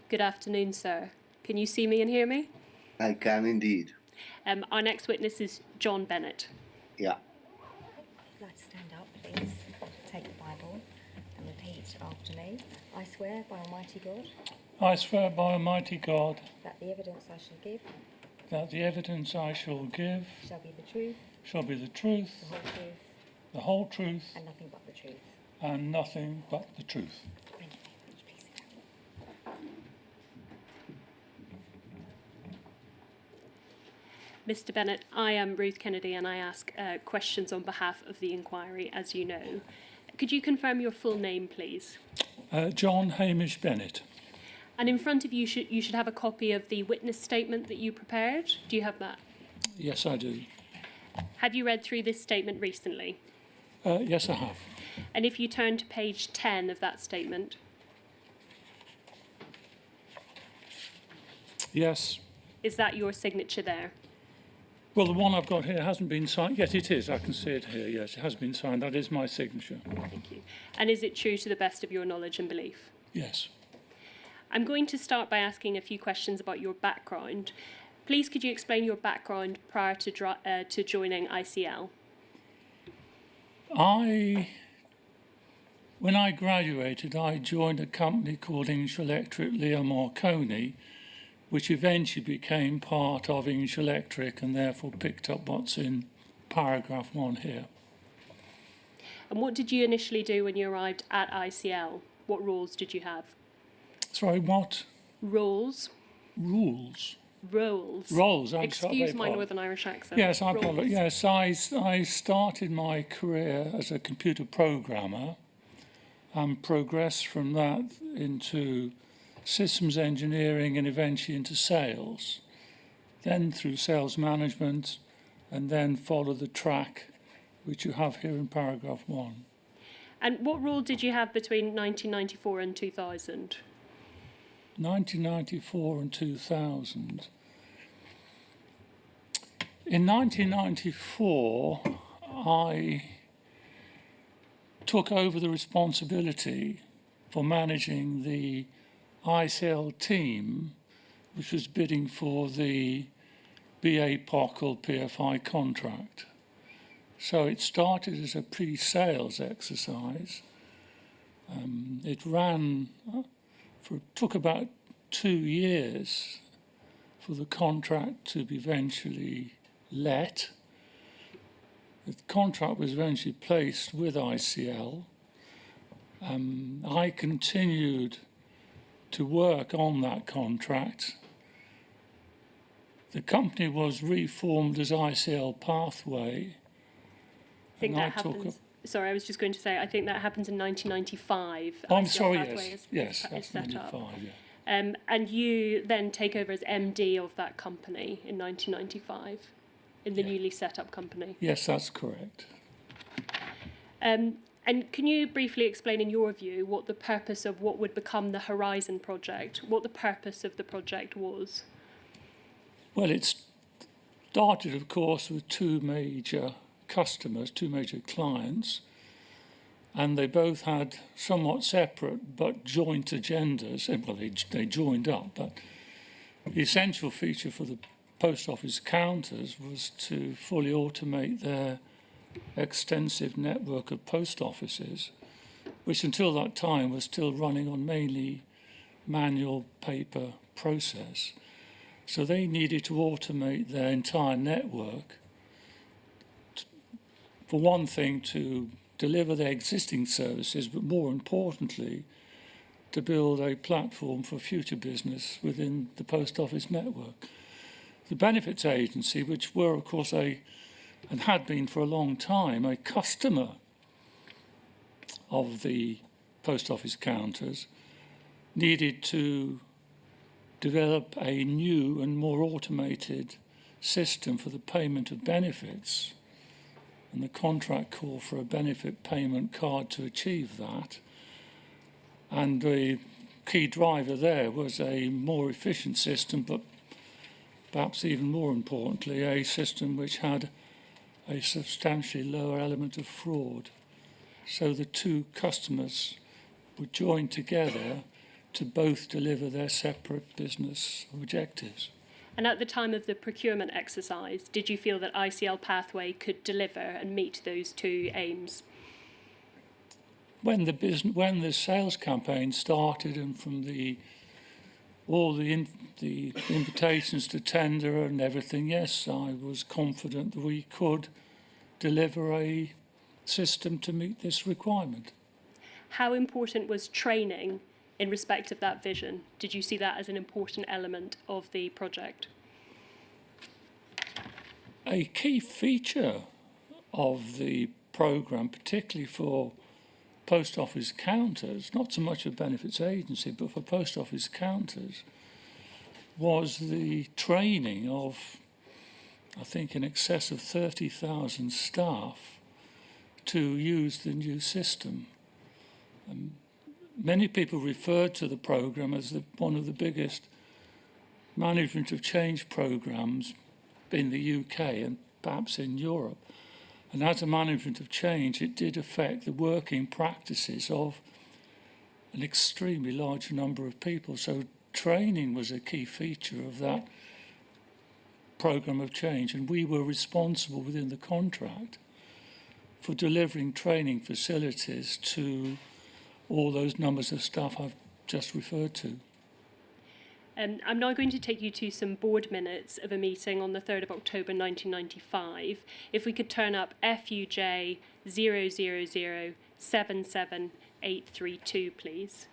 Good afternoon, sir. Can you see me and hear me? I can indeed. Our next witness is John Bennett. Yeah. I'd like to stand up, please. Take the Bible and repeat after me. I swear by Almighty God I swear by Almighty God that the evidence I shall give that the evidence I shall give shall be the truth, shall be the truth, the whole truth, the whole truth, and nothing but the truth. and nothing but the truth. Thank you very much. Please sit down. Mr. Bennett, I am Ruth Kennedy and I ask questions on behalf of the inquiry, as you know. Could you confirm your full name, please? John Hamish Bennett. And in front of you, you should have a copy of the witness statement that you prepared. Do you have that? Yes, I do. Have you read through this statement recently? Yes, I have. And if you turn to page 10 of that statement, Yes. is that your signature there? Well, the one I've got here hasn't been signed. Yes, it is. I can see it here. Yes, it has been signed. That is my signature. Thank you. And is it true to the best of your knowledge and belief? Yes. I'm going to start by asking a few questions about your background. Please, could you explain your background prior to joining ICL? When I graduated, I joined a company called English Electric Leo Marconi, which eventually became part of English Electric and therefore picked up what's in paragraph 1 here. And what did you initially do when you arrived at ICL? What roles did you have? Sorry, what? Roles. Rules? Roles. Roles, I'm Excuse sorry. my Northern Irish accent. Yes, I Roles. apologize. Yes, I started my career as a computer programmer and progressed from that into systems engineering and eventually into sales, then through sales management, and then followed the track which you have here in paragraph 1. And what role did you have between 1994 and 2000? 1994 and 2000. In 1994, I took over the responsibility for managing the ICL team, which was bidding for the BA Pockle PFI contract. So it started as a pre-sales exercise. It ran took about 2 years for the contract to be eventually let. The contract was eventually placed with ICL. I continued to work on that contract. The company was reformed as ICL Pathway. I think that happens. Sorry, I was just going to say, I think that happens in 1995. I'm ICL sorry, Pathway yes, is that's set up. 95, yeah. And you then take over as MD of that company in 1995, in the newly set up company. Yes, that's correct. And can you briefly explain, in your view, what the purpose of what would become the Horizon project, what the purpose of the project was? Well, it started, of course, with 2 major customers, 2 major clients, and they both had somewhat separate but joint agendas. Well, they joined up, but the essential feature for the post office counters was to fully automate their extensive network of post offices, which until that time was still running on mainly manual paper process. So they needed to automate their entire network. For one thing, to deliver their existing services, but more importantly, to build a platform for future business within the post office network. The benefits agency, which were, of course, and had been for a long time, a customer of the post office counters, needed to develop a new and more automated system for the payment of benefits. And the contract called for a benefit payment card to achieve that. And the key driver there was a more efficient system, but perhaps even more importantly, a system which had a substantially lower element of fraud. So the 2 customers were joined together to both deliver their separate business objectives. And at the time of the procurement exercise, did you feel that ICL Pathway could deliver and meet those two aims? When the sales campaign started, and from all the invitations to tender and everything, yes, I was confident that we could deliver a system to meet this requirement. How important was training in respect of that vision? Did you see that as an important element of the project? A key feature of the programme, particularly for post office counters, not so much for benefits agency, but for post office counters, was the training of, I think, in excess of 30,000 staff to use the new system. Many people referred to the programme as one of the biggest management of change programmes in the UK and perhaps in Europe. And as a management of change, it did affect the working practices of an extremely large number of people. So training was a key feature of that programme of change, and we were responsible within the contract for delivering training facilities to all those numbers of staff I've just referred to. I'm now going to take you to some board minutes of a meeting on the 3rd of October 1995. If we could turn up FUJ 000-77832, please.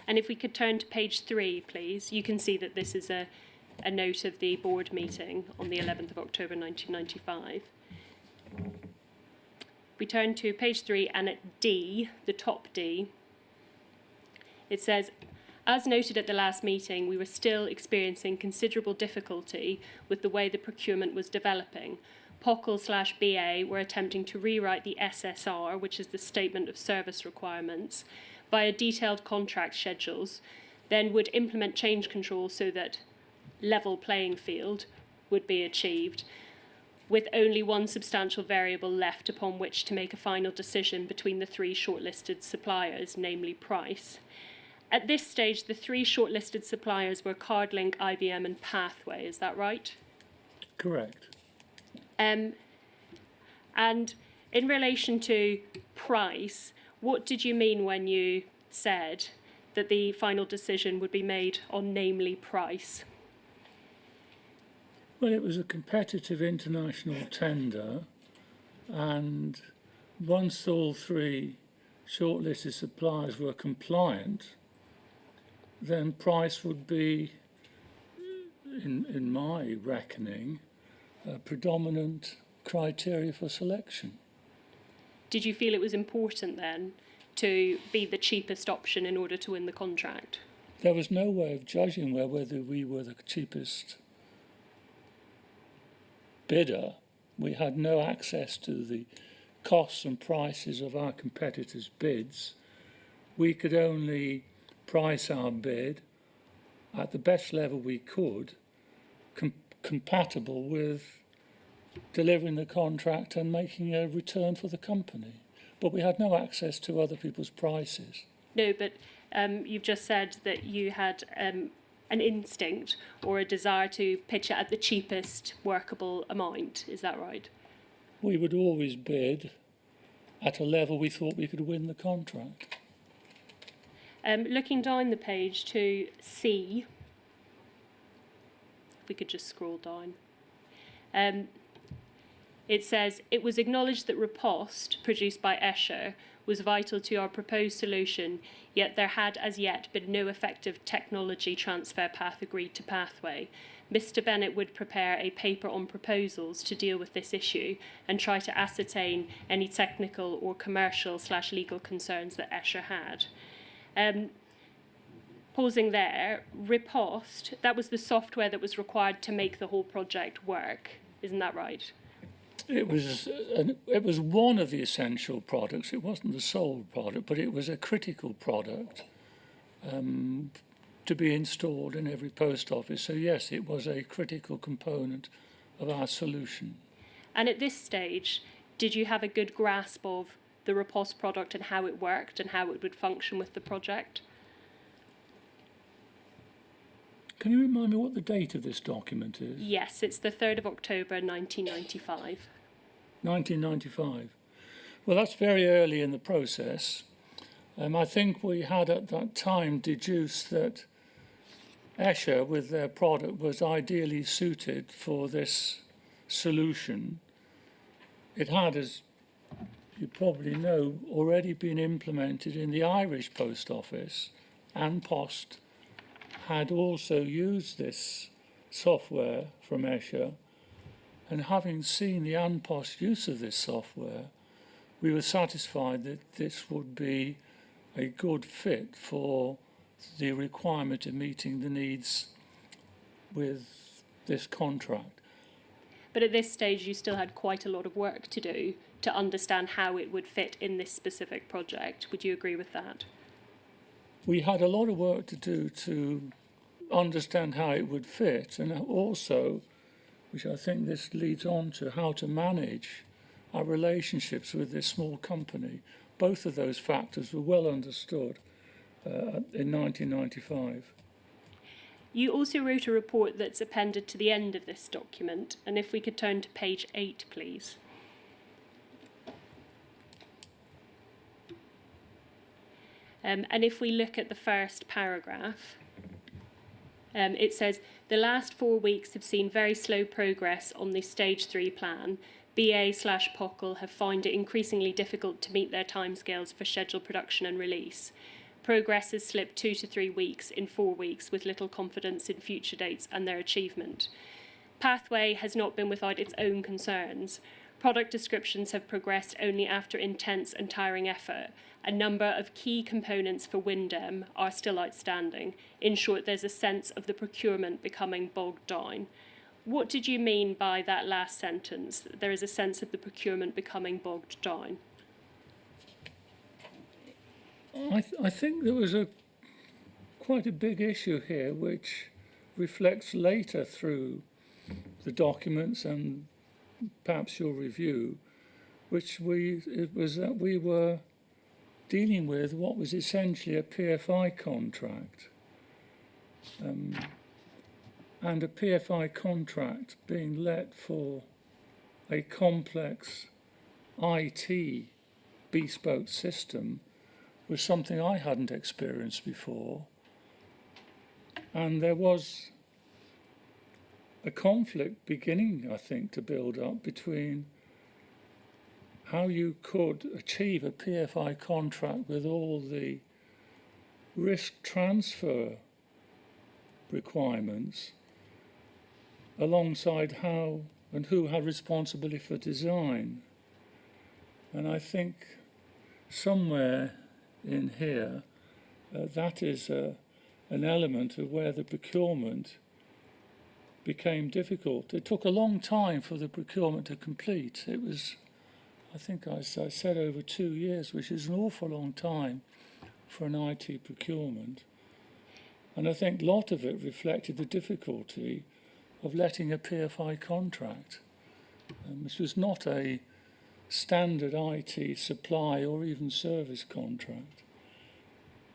And if we could turn to page 3, please, you can see that this is a note of the board meeting on the 11th of October 1995. We turn to page 3 and at D, the top D, it says, as noted at the last meeting, we were still experiencing considerable difficulty with the way the procurement was developing. POCL/BA were attempting to rewrite the SSR, which is the Statement of Service Requirements, via detailed contract schedules, then would implement change control so that level playing field would be achieved, with only one substantial variable left upon which to make a final decision between the three shortlisted suppliers, namely price. At this stage, the three shortlisted suppliers were Cardlink, IBM and Pathway, is that right? Correct. And in relation to price, what did you mean when you said that the final decision would be made on namely price? Well, it was a competitive international tender, and once all three shortlisted suppliers were compliant, then price would be, in my reckoning, a predominant criteria for selection. Did you feel it was important then to be the cheapest option in order to win the contract? There was no way of judging whether we were the cheapest bidder. We had no access to the costs and prices of our competitors' bids. We could only price our bid at the best level we could, compatible with delivering the contract and making a return for the company. But we had no access to other people's prices. No, but you've just said that you had an instinct or a desire to pitch it at the cheapest workable amount. Is that right? We would always bid at a level we thought we could win the contract. Looking down the page to C, if we could just scroll down. It says, it was acknowledged that riposte, produced by Escher, was vital to our proposed solution, yet there had as yet been no effective technology transfer path agreed to Pathway. Mr. Bennett would prepare a paper on proposals to deal with this issue and try to ascertain any technical or commercial/legal concerns that Escher had. Pausing there, riposte, that was the software that was required to make the whole project work. Isn't that right? It was one of the essential products. It wasn't the sole product, but it was a critical product to be installed in every post office. So yes, it was a critical component of our solution. And at this stage, did you have a good grasp of the Repos product and how it worked and how it would function with the project. Can you remind me what the date of this document is? Yes, it's the 3rd of October 1995. 1995. Well, that's very early in the process. I think we had at that time deduced that Escher, with their product, was ideally suited for this solution. It had, as you probably know, already been implemented in the Irish Post Office, and Post had also used this software from Escher, and having seen the An Post use of this software, we were satisfied that this would be a good fit for the requirement of meeting the needs with this contract. But at this stage, you still had quite a lot of work to do to understand how it would fit in this specific project. Would you agree with that? We had a lot of work to do to understand how it would fit, and also, which I think this leads on to, how to manage our relationships with this small company. Both of those factors were well understood in 1995. You also wrote a report that's appended to the end of this document, and if we could turn to page 8, please. And if we look at the first paragraph, it says, the last 4 weeks have seen very slow progress on the Stage 3 plan. BA/POCL have found it increasingly difficult to meet their timescales for scheduled production and release. Progress has slipped 2 to 3 weeks in 4 weeks, with little confidence in future dates and their achievement. Pathway has not been without its own concerns. Product descriptions have progressed only after intense and tiring effort. A number of key components for Windem are still outstanding. In short, there's a sense of the procurement becoming bogged down. What did you mean by that last sentence? There is a sense of the procurement becoming bogged down. I think there was quite a big issue here, which reflects later through the documents and perhaps your review, it was that we were dealing with what was essentially a PFI contract. And a PFI contract being let for a complex IT bespoke system was something I hadn't experienced before. And there was a conflict beginning, I think, to build up between how you could achieve a PFI contract with all the risk transfer requirements alongside how and who had responsibility for design. And I think somewhere in here, that is an element of where the procurement became difficult. It took a long time for the procurement to complete. It was, I think I said, over 2 years, which is an awful long time for an IT procurement. And I think a lot of it reflected the difficulty of letting a PFI contract. This was not a standard IT supply or even service contract.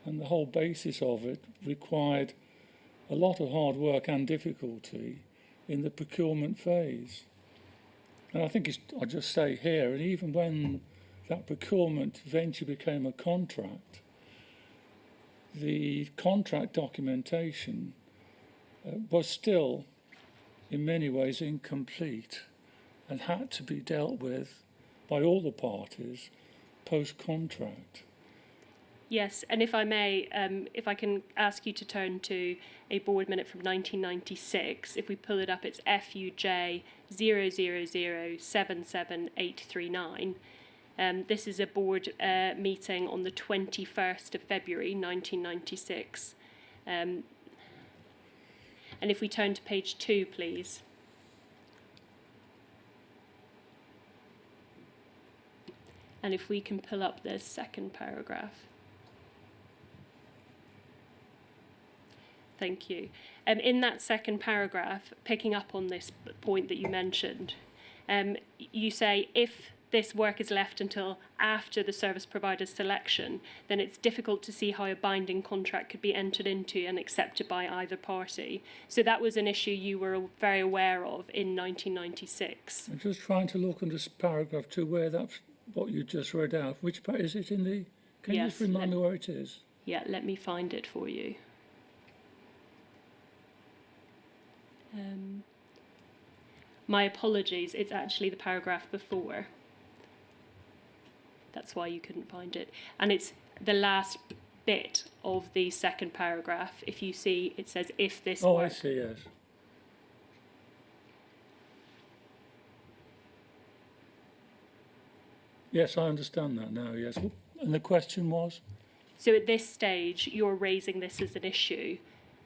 And the whole basis of it required a lot of hard work and difficulty in the procurement phase. And I think I'll just say here, and even when that procurement eventually became a contract, the contract documentation was still, in many ways, incomplete and had to be dealt with by all the parties post-contract. Yes, and if I may, if I can ask you to turn to a board minute from 1996. If we pull it up, it's FUJ 000777839. This is a board meeting on the 21st of February 1996. And if we turn to page 2, please. And if we can pull up the second paragraph. Thank you. In that second paragraph, picking up on this point that you mentioned, you say, if this work is left until after the service provider's selection, then it's difficult to see how a binding contract could be entered into and accepted by either party. So that was an issue you were very aware of in 1996. I'm just trying to look under paragraph 2 where that's what you just read out. Which part is it in the... Can you Yes, just remind me where it is? Yeah, let me find it for you. My apologies, it's actually the paragraph before. That's why you couldn't find it. And it's the last bit of the second paragraph. If you see, it says if this Oh, work. I see, yes. Yes, I understand that now, yes. And the question was? So at this stage, you're raising this as an issue,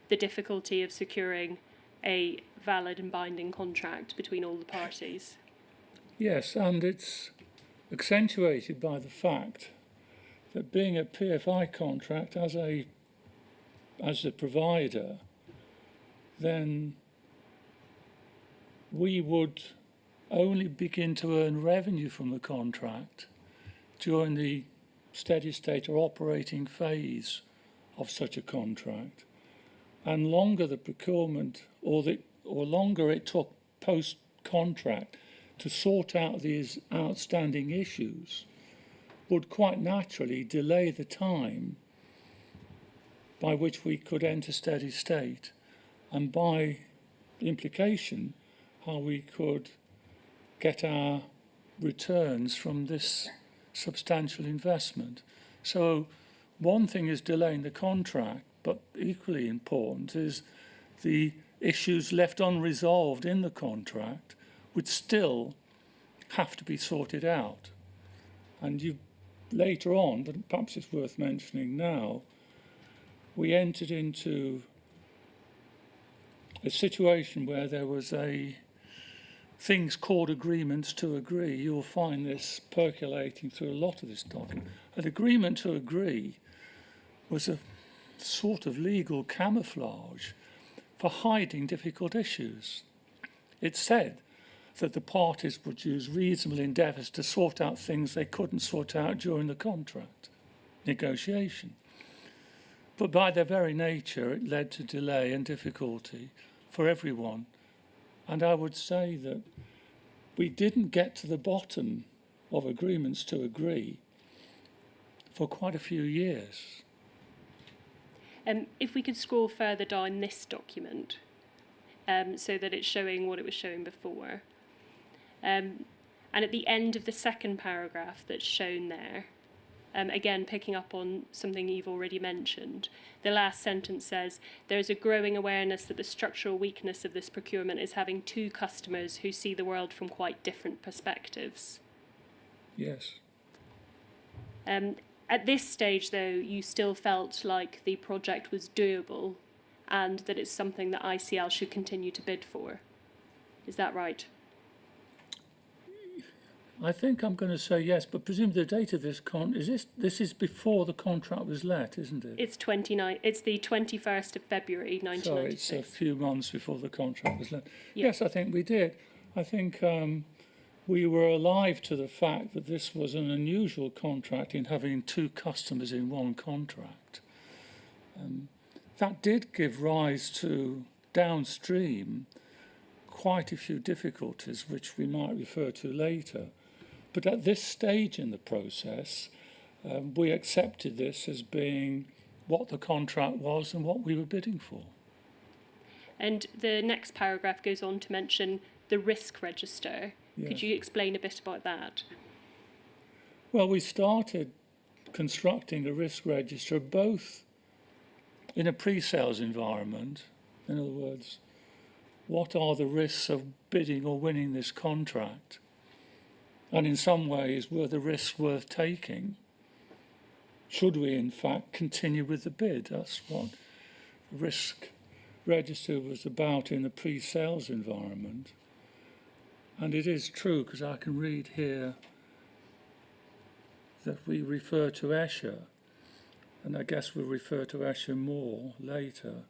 the difficulty of securing a valid and binding contract between all the parties. Yes, and it's accentuated by the fact that being a PFI contract as the provider, then we would only begin to earn revenue from the contract during the steady state or operating phase of such a contract. And longer the procurement or longer it took post-contract to sort out these outstanding issues would quite naturally delay the time by which we could enter steady state, and by implication how we could get our returns from this substantial investment. So one thing is delaying the contract, but equally important is the issues left unresolved in the contract would still have to be sorted out. And you later on, but perhaps it's worth mentioning now, we entered into a situation where there was things called agreements to agree. You'll find this percolating through a lot of this document. An agreement to agree was a sort of legal camouflage for hiding difficult issues. It said that the parties would use reasonable endeavours to sort out things they couldn't sort out during the contract negotiation. But by their very nature, it led to delay and difficulty for everyone. And I would say that we didn't get to the bottom of agreements to agree for quite a few years. If we could scroll further down this document, so that it's showing what it was showing before. And at the end of the second paragraph that's shown there, again picking up on something you've already mentioned, the last sentence says, there is a growing awareness that the structural weakness of this procurement is having two customers who see the world from quite different perspectives. Yes. At this stage, though, you still felt like the project was doable and that it's something that ICL should continue to bid for. Is that right? I think I'm going to say yes, but presumably the date of this this is before the contract was let, isn't it? It's the 21st of February 1996. So it's a few months before the contract was let. Yeah. Yes, I think we did. I think we were alive to the fact that this was an unusual contract in having two customers in one contract. That did give rise to, downstream, quite a few difficulties, which we might refer to later. But at this stage in the process, we accepted this as being what the contract was and what we were bidding for. And the next paragraph goes on to mention the risk register. Yes. Could you explain a bit about that? Well, we started constructing a risk register both in a pre-sales environment, in other words, what are the risks of bidding or winning this contract? And in some ways, were the risks worth taking? Should we, in fact, continue with the bid? That's what the risk register was about in the pre-sales environment. And it is true, because I can read here that we refer to Escher, and I guess we'll refer to Escher more later.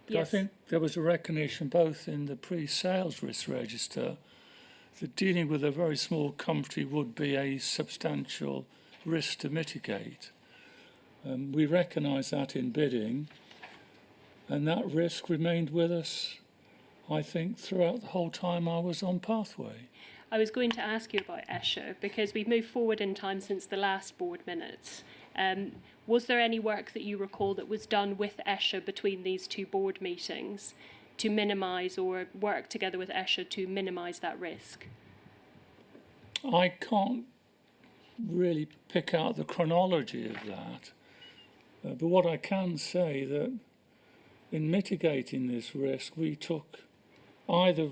But Yes. I think there was a recognition both in the pre-sales risk register that dealing with a very small company would be a substantial risk to mitigate. We recognised that in bidding, and that risk remained with us, I think, throughout the whole time I was on Pathway. I was going to ask you about Escher because we've moved forward in time since the last board minutes. Was there any work that you recall that was done with Escher between these two board meetings to minimise, or work together with Escher to minimise that risk? I can't really pick out the chronology of that, but what I can say that in mitigating this risk, we took either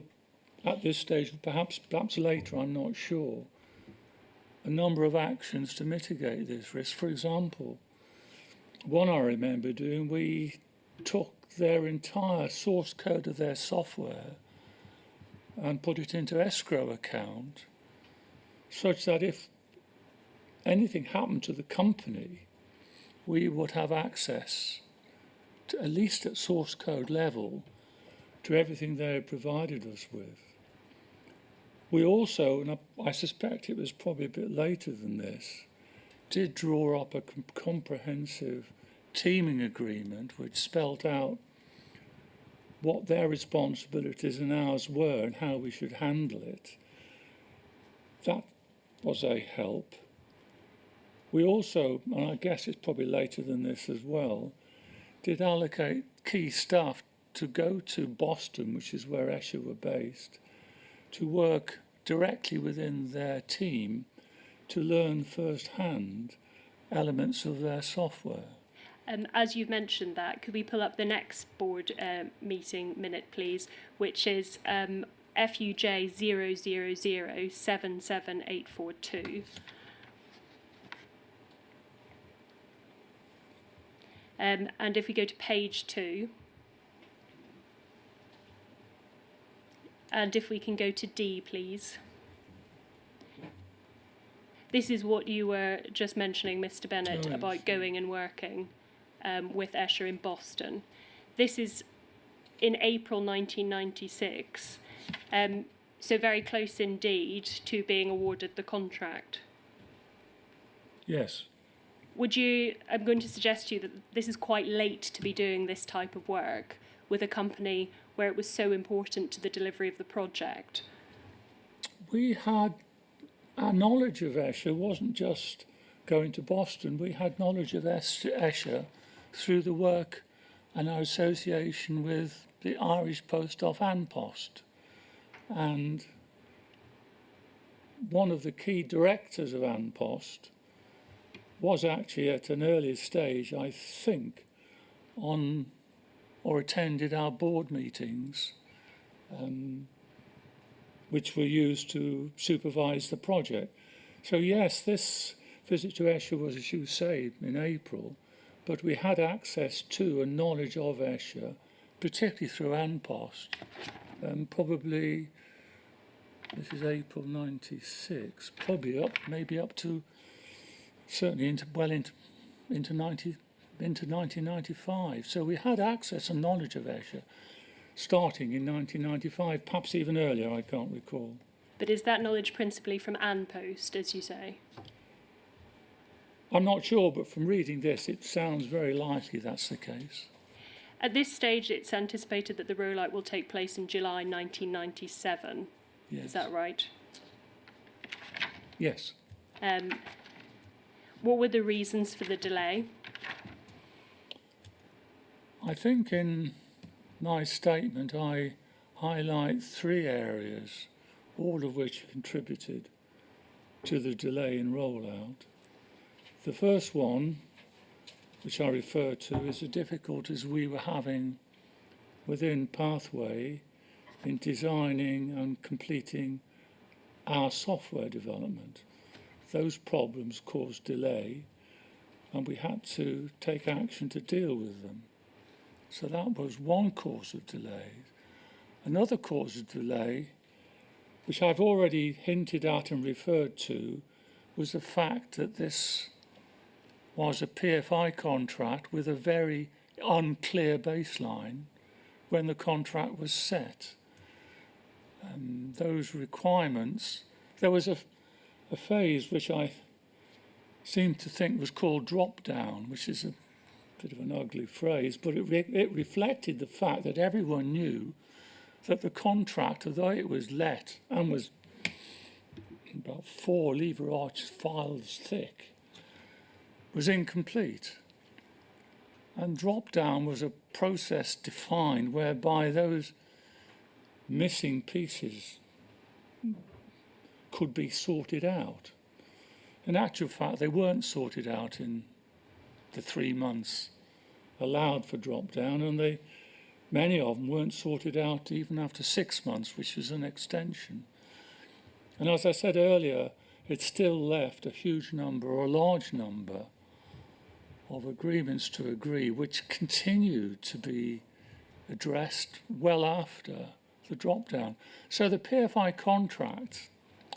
at this stage, perhaps later, I'm not sure, a number of actions to mitigate this risk. For example, one I remember doing, we took their entire source code of their software and put it into escrow account, such that if anything happened to the company, we would have access to, at least at source code level, to everything they had provided us with. We also, and I suspect it was probably a bit later than this, did draw up a comprehensive teaming agreement which spelt out what their responsibilities and ours were and how we should handle it. That was a help. We also, and I guess it's probably later than this as well, did allocate key staff to go to Boston, which is where Escher were based, to work directly within their team to learn firsthand elements of their software. As you've mentioned that, could we pull up the next board meeting minute, please, which is FUJ 000777842. And if we go to page 2, and if we can go to D, please. This is what you were just mentioning, Mr. Bennett, about going and working with Escher in Boston. This is in April 1996, so very close indeed to being awarded the contract. Yes. I'm going to suggest to you that this is quite late to be doing this type of work with a company where it was so important to the delivery of the project. We had, our knowledge of Escher wasn't just going to Boston, we had knowledge of Escher through the work and our association with the Irish Post Office An Post. And one of the key directors of An Post was actually at an earlier stage, I think, on or attended our board meetings, which were used to supervise the project. So yes, this visit to Escher was, as you say, in April, but we had access to and knowledge of Escher, particularly through An Post, probably, this is April 96, probably maybe up to, certainly into 1995. So we had access and knowledge of Escher starting in 1995, perhaps even earlier, I can't recall. But is that knowledge principally from An Post, as you say? I'm not sure, but from reading this, it sounds very likely that's the case. At this stage, it's anticipated that the rollout will take place in July 1997. Yes. Is that right? Yes. What were the reasons for the delay? I think in my statement I highlight 3 areas, all of which contributed to the delay in rollout. The first one, which I refer to, is the difficulties we were having within Pathway in designing and completing our software development. Those problems caused delay, and we had to take action to deal with them. So that was one cause of delay. Another cause of delay, which I've already hinted at and referred to, was the fact that this was a PFI contract with a very unclear baseline when the contract was set. those requirements. There was a phase which I seem to think was called drop down, which is a bit of an ugly phrase, but it reflected the fact that everyone knew that the contract, although it was let and was about 4 lever arch files thick, was incomplete. And drop down was a process defined whereby those missing pieces could be sorted out. In actual fact, they weren't sorted out in the 3 months allowed for drop down, and many of them weren't sorted out even after 6 months, which was an extension. And as I said earlier, it still left a huge number, or a large number, of agreements to agree, which continued to be addressed well after the drop-down. So the PFI contract,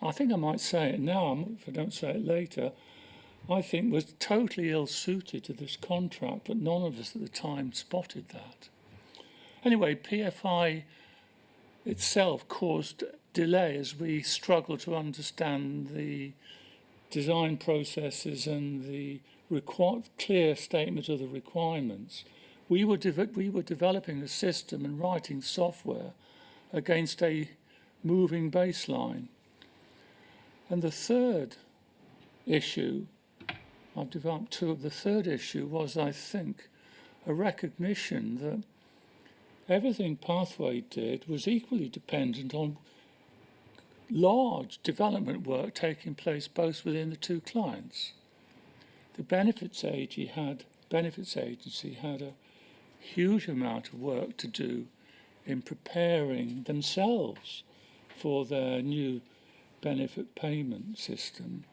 I think I might say it now, if I don't say it later, I think was totally ill-suited to this contract, but none of us at the time spotted that. Anyway, PFI itself caused delay as we struggled to understand the design processes and the clear statement of the requirements. We were developing a system and writing software against a moving baseline. And the third issue, I've developed 2 of the third issue, was, I think, a recognition that everything Pathway did was equally dependent on large development work taking place both within the 2 clients. The benefits agency had a huge amount of work to do in preparing themselves for their new benefit payment system,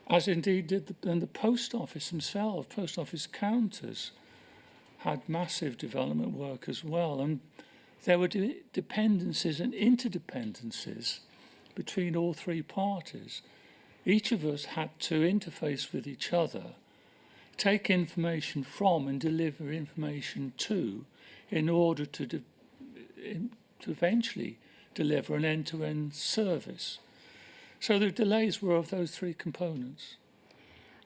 as indeed did the post office themselves. Post office counters had massive development work as well, and there were dependencies and interdependencies between all 3 parties. Each of us had to interface with each other, take information from and deliver information to, in order to eventually deliver an end-to-end service. So the delays were of those 3 components.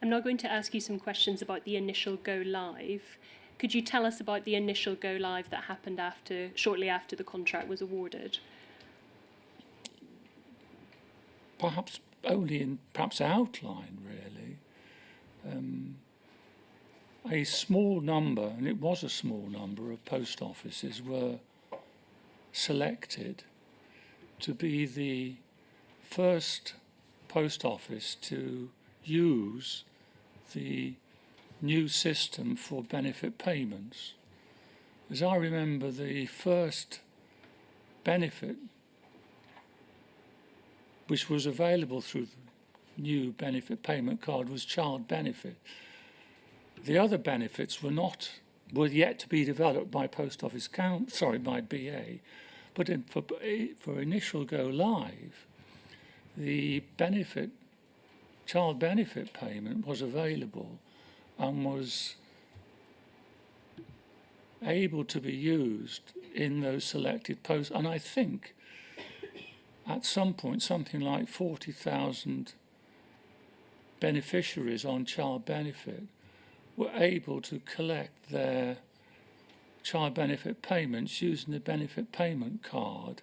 I'm now going to ask you some questions about the initial go live. Could you tell us about the initial go live that happened shortly after the contract was awarded? Perhaps only in outline, really. A small number, and it was a small number, of post offices were selected to be the first post office to use the new system for benefit payments. As I remember, the first benefit which was available through the new benefit payment card was child benefit. The other benefits were yet to be developed by by BA, but for initial go live, the child benefit payment was available and was able to be used in those selected posts. And I think at some point something like 40,000 beneficiaries on child benefit were able to collect their child benefit payments using the benefit payment card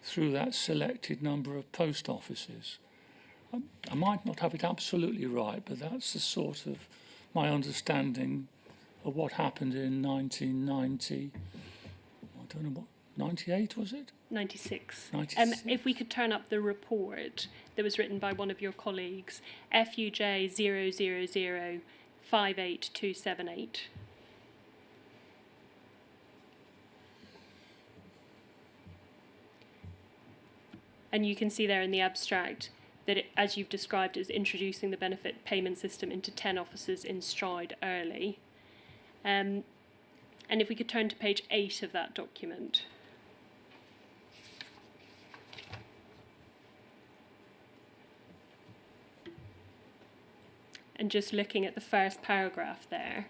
through that selected number of post offices. I might not have it absolutely right, but that's the sort of my understanding of what happened in 1990. I don't know what, 98 was it? 96. 96. If we could turn up the report that was written by one of your colleagues, FUJ 000-58278. And you can see there in the abstract that, as you've described, is introducing the benefit payment system into 10 offices in Stride early. And if we could turn to page 8 of that document. And just looking at the first paragraph there.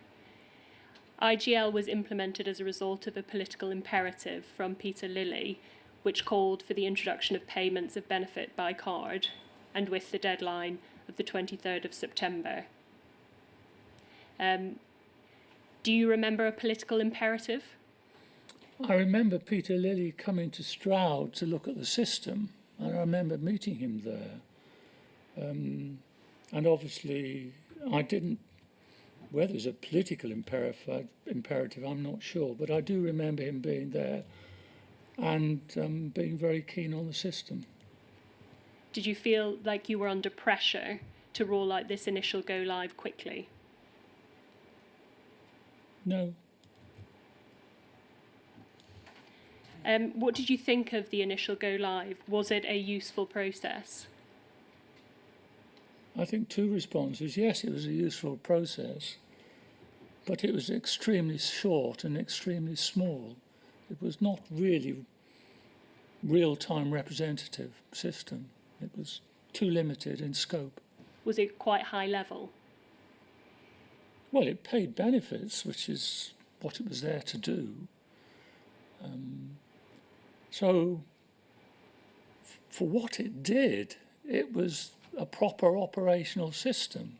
IGL was implemented as a result of a political imperative from Peter Lilly, which called for the introduction of payments of benefit by card, and with the deadline of the 23rd of September. Do you remember a political imperative? I remember Peter Lilly coming to Stroud to look at the system, and I remember meeting him there. And obviously, I didn't, whether it's a political imperative, I'm not sure, but I do remember him being there and being very keen on the system. Did you feel like you were under pressure to roll out this initial go live quickly? No. What did you think of the initial go live? Was it a useful process? I think two responses. Yes, it was a useful process, but it was extremely short and extremely small. It was not really real-time representative system. It was too limited in scope. Was it quite high level? Well, it paid benefits, which is what it was there to do. So, for what it did, it was a proper operational system.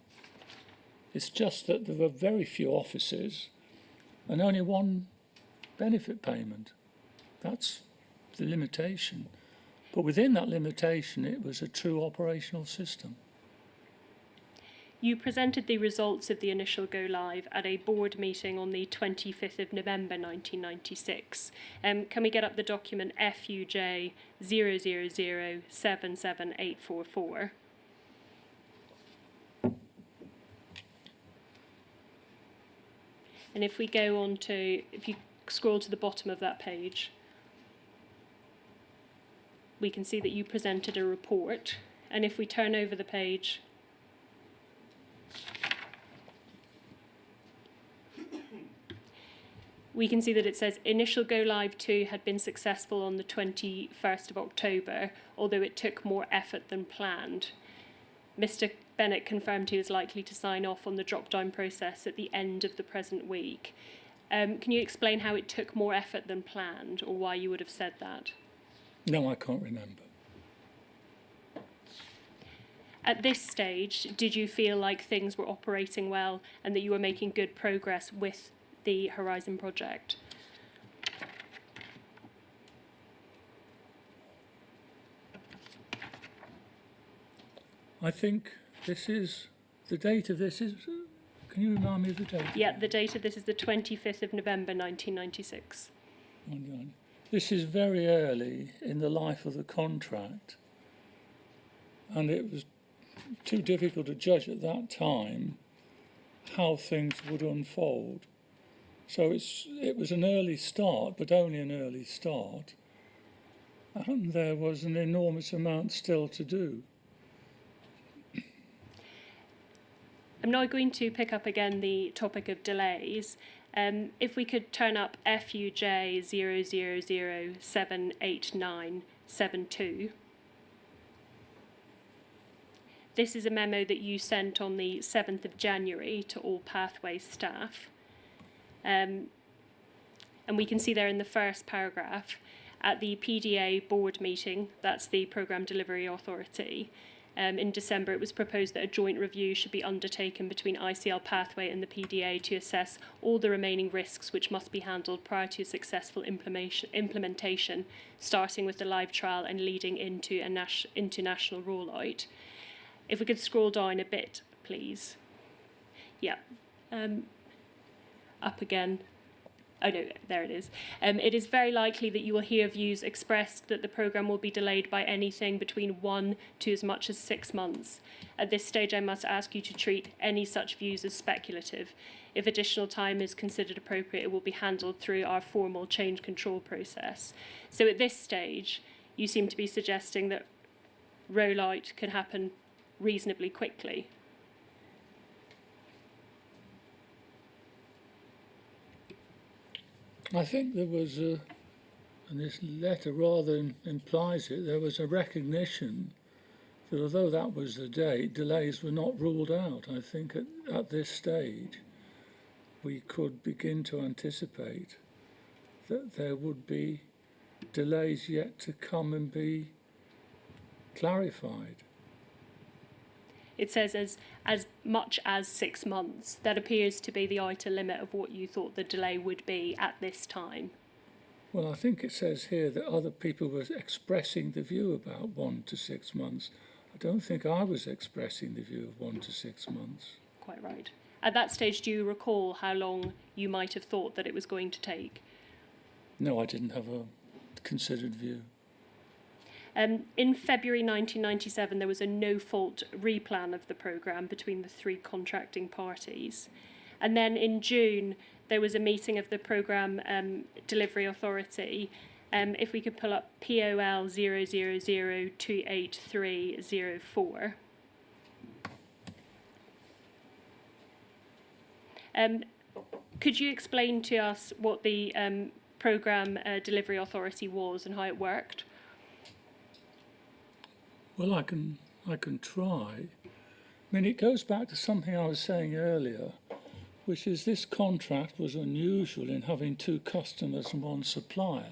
It's just that there were very few offices and only one benefit payment. That's the limitation. But within that limitation, it was a true operational system. You presented the results of the initial go live at a board meeting on the 25th of November 1996. Can we get up the document FUJ 000-77844? And if we go on to, if you scroll to the bottom of that page, we can see that you presented a report. And if we turn over the page, we can see that it says initial go live 2 had been successful on the 21st of October, although it took more effort than planned. Mr. Bennett confirmed he was likely to sign off on the drop-down process at the end of the present week. Can you explain how it took more effort than planned, or why you would have said that? No, I can't remember. At this stage, did you feel like things were operating well and that you were making good progress with the Horizon project? I think this is, the date of this is, can you remind me of the date? Yeah, the date of this is the 25th of November 1996. This is very early in the life of the contract, and it was too difficult to judge at that time how things would unfold. So it was an early start, but only an early start, and there was an enormous amount still to do. I'm now going to pick up again the topic of delays. If we could turn up FUJ 000-78972. This is a memo that you sent on the 7th of January to all Pathways staff. And we can see there in the first paragraph, at the PDA board meeting, that's the Programme Delivery Authority, in December it was proposed that a joint review should be undertaken between ICL Pathway and the PDA to assess all the remaining risks which must be handled prior to a successful implementation, starting with the live trial and leading into national rollout. If we could scroll down a bit, please. Yeah. Up again. Oh no, there it is. It is very likely that you will hear views expressed that the programme will be delayed by anything between 1 to as much as 6 months. At this stage, I must ask you to treat any such views as speculative. If additional time is considered appropriate, it will be handled through our formal change control process. So at this stage, you seem to be suggesting that rollout could happen reasonably quickly. I think there was and this letter rather implies it, there was a recognition that although that was the date, delays were not ruled out. I think at this stage we could begin to anticipate that there would be delays yet to come and be clarified. It says as much as 6 months. That appears to be the outer limit of what you thought the delay would be at this time. Well, I think it says here that other people were expressing the view about 1 to 6 months. I don't think I was expressing the view of 1 to 6 months. Quite right. At that stage, do you recall how long you might have thought that it was going to take? No, I didn't have a considered view. In February 1997, there was a no-fault replan of the programme between the 3 contracting parties. And then in June, there was a meeting of the programme delivery authority. If we could pull up POL 0002834. Could you explain to us what the programme delivery authority was and how it worked? Well, I can try. I mean, it goes back to something I was saying earlier, which is this contract was unusual in having 2 customers and 1 supplier.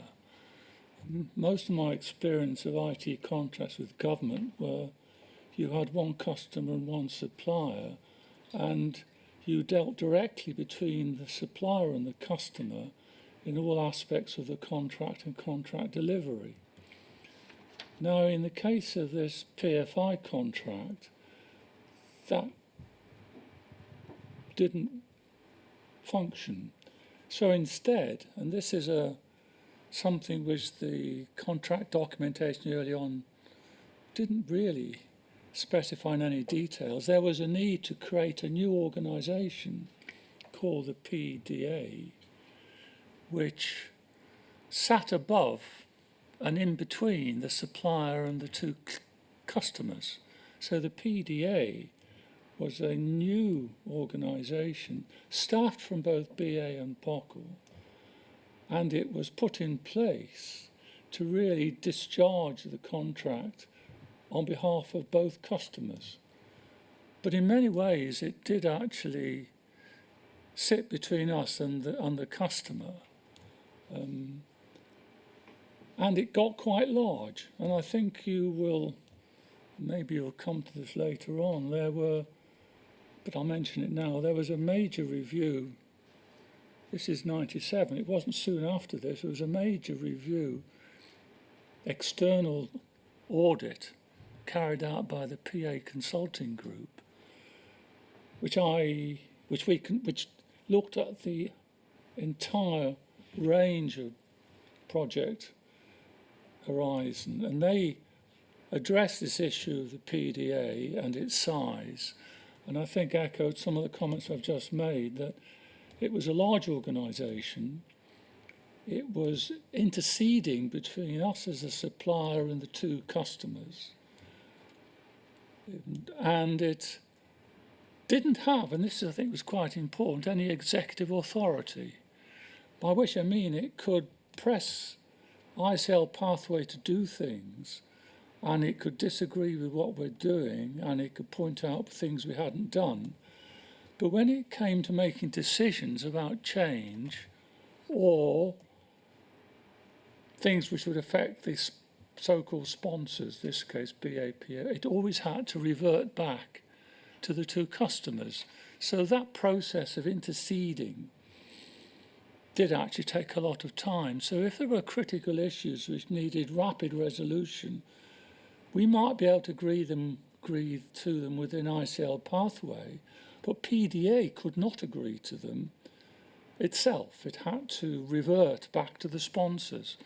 Most of my experience of IT contracts with government were you had 1 customer and 1 supplier, and you dealt directly between the supplier and the customer in all aspects of the contract and contract delivery. Now, in the case of this PFI contract, that didn't function. So instead, and this is something which the contract documentation early on didn't really specify in any details, there was a need to create a new organisation called the PDA, which sat above and in between the supplier and the 2 customers. So the PDA was a new organisation staffed from both BA and POCL, and it was put in place to really discharge the contract on behalf of both customers. But in many ways it did actually sit between us and the customer. And it got quite large, and I think maybe you'll come to this later on, but I'll mention it now, there was a major review. This is 97, it wasn't soon after this, it was a major review, external audit carried out by the PA Consulting Group, which looked at the entire range of project horizon, and they addressed this issue of the PDA and its size, and I think echoed some of the comments I've just made, that it was a large organisation. It was interceding between us as a supplier and the 2 customers, and it didn't have, and this I think was quite important, any executive authority, by which I mean it could press ICL Pathway to do things, and it could disagree with what we're doing, and it could point out things we hadn't done. But when it came to making decisions about change or things which would affect the so-called sponsors, this case BAPO, it always had to revert back to the 2 customers. So that process of interceding did actually take a lot of time. So if there were critical issues which needed rapid resolution, we might be able to agree to them within ICL Pathway, but PDA could not agree to them itself. It had to revert back to the sponsors.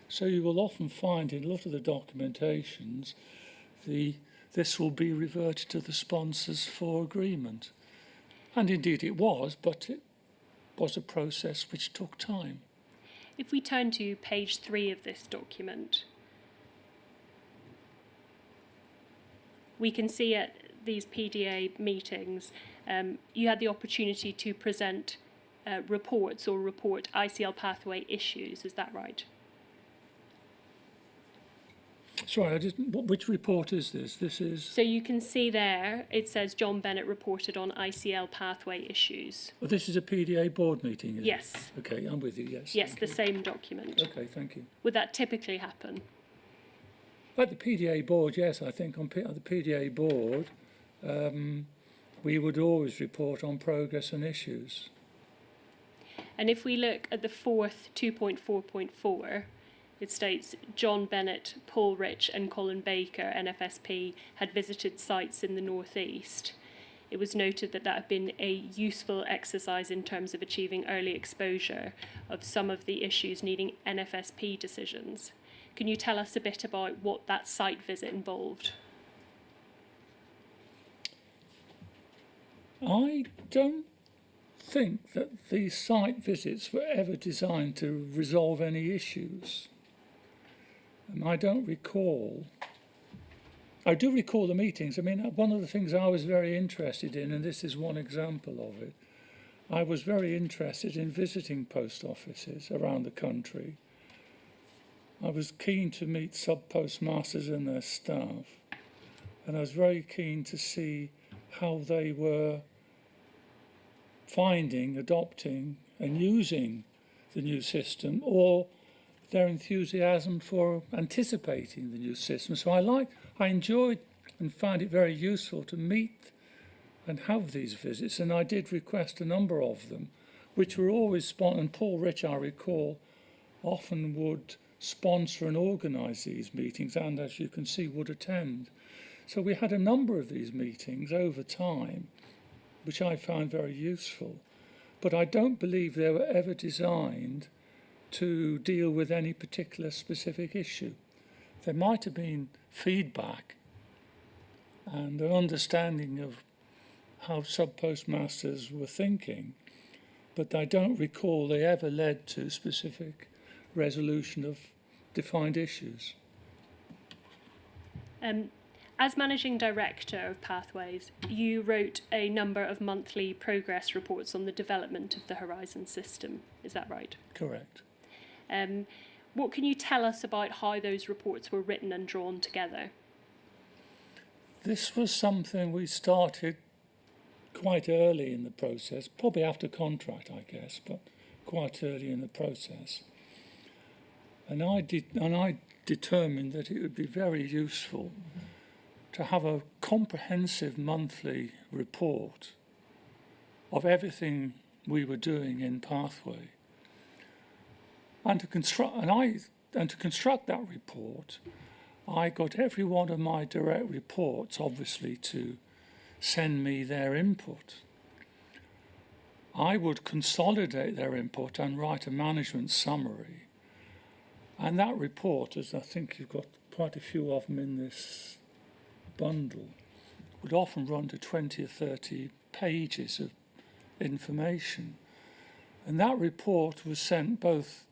So you will often find in a lot of the documentations this will be reverted to the sponsors for agreement. And indeed it was, but it was a process which took time. If we turn to page 3 of this document, we can see at these PDA meetings, you had the opportunity to present reports or report ICL Pathway issues, is that right? Sorry, I didn't. Which report is this? This is. So you can see there, it says John Bennett reported on ICL pathway issues. Well, this is a PDA board meeting. Is Yes. It? Okay, I'm with you. Yes. Yes, thank the you. same document. Okay, thank you. Would that typically happen? At the PDA board, yes, I think on the PDA board, we would always report on progress and issues. And if we look at the fourth 2.4.4, it states John Bennett, Paul Rich and Colin Baker, NFSP, had visited sites in the northeast. It was noted that that had been a useful exercise in terms of achieving early exposure of some of the issues needing NFSP decisions. Can you tell us a bit about what that site visit involved? I don't think that these site visits were ever designed to resolve any issues. I don't recall. I do recall the meetings. I mean, one of the things I was very interested in, and this is one example of it, I was very interested in visiting post offices around the country. I was keen to meet sub-postmasters and their staff, and I was very keen to see how they were finding, adopting and using the new system, or their enthusiasm for anticipating the new system. So I enjoyed and found it very useful to meet and have these visits, and I did request a number of them, which were always and Paul Rich, I recall, often would sponsor and organise these meetings, and as you can see, would attend. So we had a number of these meetings over time, which I found very useful. But I don't believe they were ever designed to deal with any particular specific issue. There might have been feedback and an understanding of how sub-postmasters were thinking, but I don't recall they ever led to specific resolution of defined issues. As Managing Director of Pathways, you wrote a number of monthly progress reports on the development of the Horizon system. Is that right? Correct. What can you tell us about how those reports were written and drawn together? This was something we started quite early in the process, probably after contract, I guess, but quite early in the process. And I determined that it would be very useful to have a comprehensive monthly report of everything we were doing in Pathway. And to construct that report, I got every one of my direct reports, obviously, to send me their input. I would consolidate their input and write a management summary. And that report, as I think you've got quite a few of them in this bundle, would often run to 20 or 30 pages of information. And that report was sent both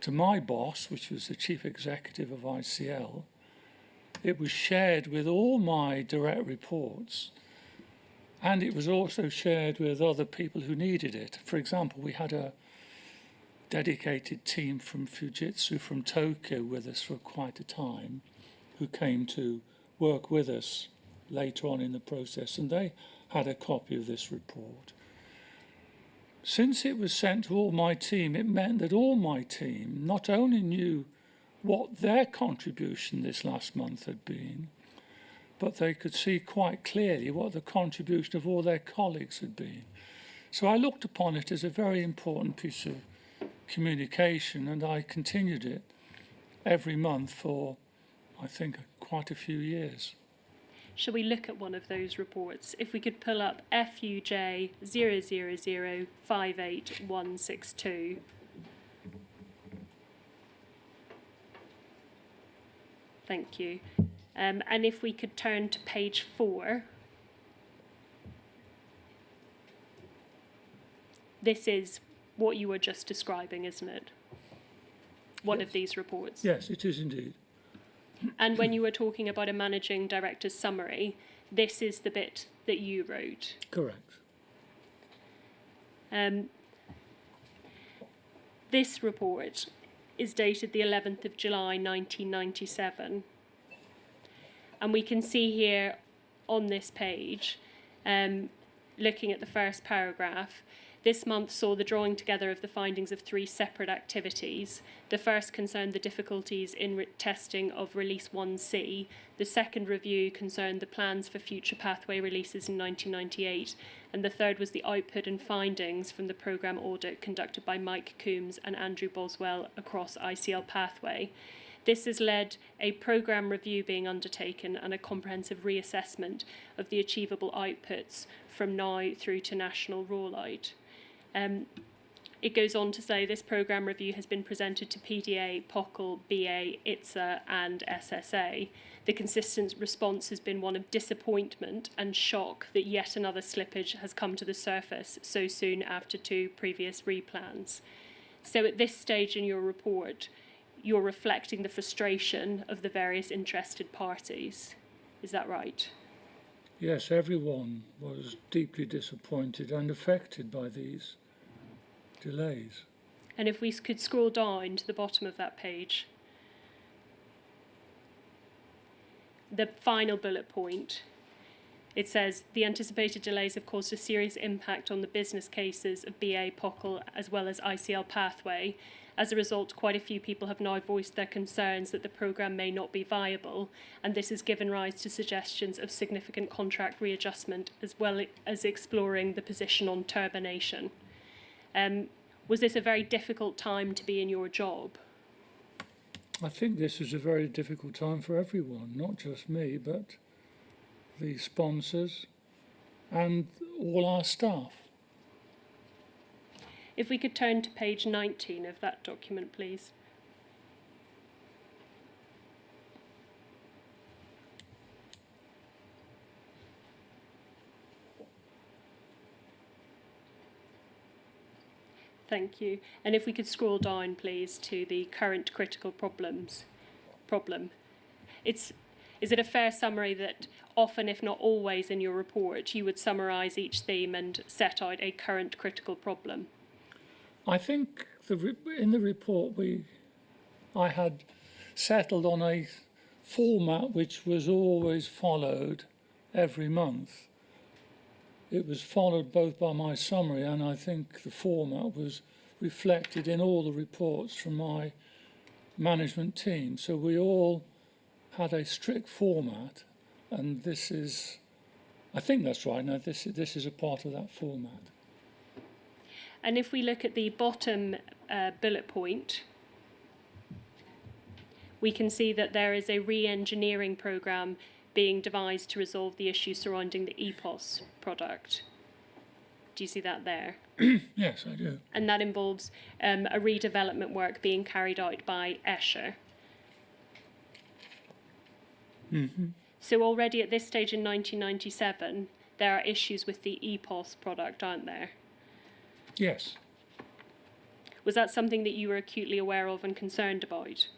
to my boss, which was the chief executive of ICL. It was shared with all my direct reports, and it was also shared with other people who needed it. For example, we had a dedicated team from Fujitsu from Tokyo with us for quite a time, who came to work with us later on in the process, and they had a copy of this report. Since it was sent to all my team, it meant that all my team not only knew what their contribution this last month had been, but they could see quite clearly what the contribution of all their colleagues had been. So I looked upon it as a very important piece of communication, and I continued it every month for, I think, quite a few years. Shall we look at one of those reports? If we could pull up FUJ 000586162. Thank you. And if we could turn to page 4. This is what you were just describing, isn't it? One of these reports. Yes, it is indeed. And when you were talking about a managing director's summary, this is the bit that you wrote. Correct. This report is dated the 11th of July 1997. And we can see here on this page, looking at the first paragraph, this month saw the drawing together of the findings of 3 separate activities. The first concerned the difficulties in testing of Release 1C. The second review concerned the plans for future pathway releases in 1998. And the third was the output and findings from the programme audit conducted by Mike Coombs and Andrew Boswell across ICL Pathway. This has led a programme review being undertaken and a comprehensive reassessment of the achievable outputs from now through to national rollout. It goes on to say this programme review has been presented to PDA, POCL, BA, ITSA and SSA. The consistent response has been one of disappointment and shock that yet another slippage has come to the surface so soon after 2 previous replans. So at this stage in your report, you're reflecting the frustration of the various interested parties. Is that right? Yes, everyone was deeply disappointed and affected by these delays. And if we could scroll down to the bottom of that page, the final bullet point, it says, the anticipated delays have caused a serious impact on the business cases of BA, POCL, as well as ICL Pathway. As a result, quite a few people have now voiced their concerns that the programme may not be viable, and this has given rise to suggestions of significant contract readjustment, as well as exploring the position on termination. Was this a very difficult time to be in your job? I think this was a very difficult time for everyone, not just me, but the sponsors and all our staff. If we could turn to page 19 of that document, please. Thank you. And if we could scroll down, please, to the current critical problem. Is it a fair summary that often, if not always, in your report, you would summarise each theme and set out a current critical problem? I think in the report I had settled on a format which was always followed every month. It was followed both by my summary, and I think the format was reflected in all the reports from my management team. So we all had a strict format, and I think that's right. Now this is a part of that format. And if we look at the bottom bullet point, we can see that there is a re-engineering programme being devised to resolve the issues surrounding the EPOS product. Do you see that there? Yes, I do. And that involves a redevelopment work being carried out by Escher. Mm-hmm. So already at this stage in 1997, there are issues with the EPOS product, aren't there? Yes. Was that something that you were acutely aware of and concerned about?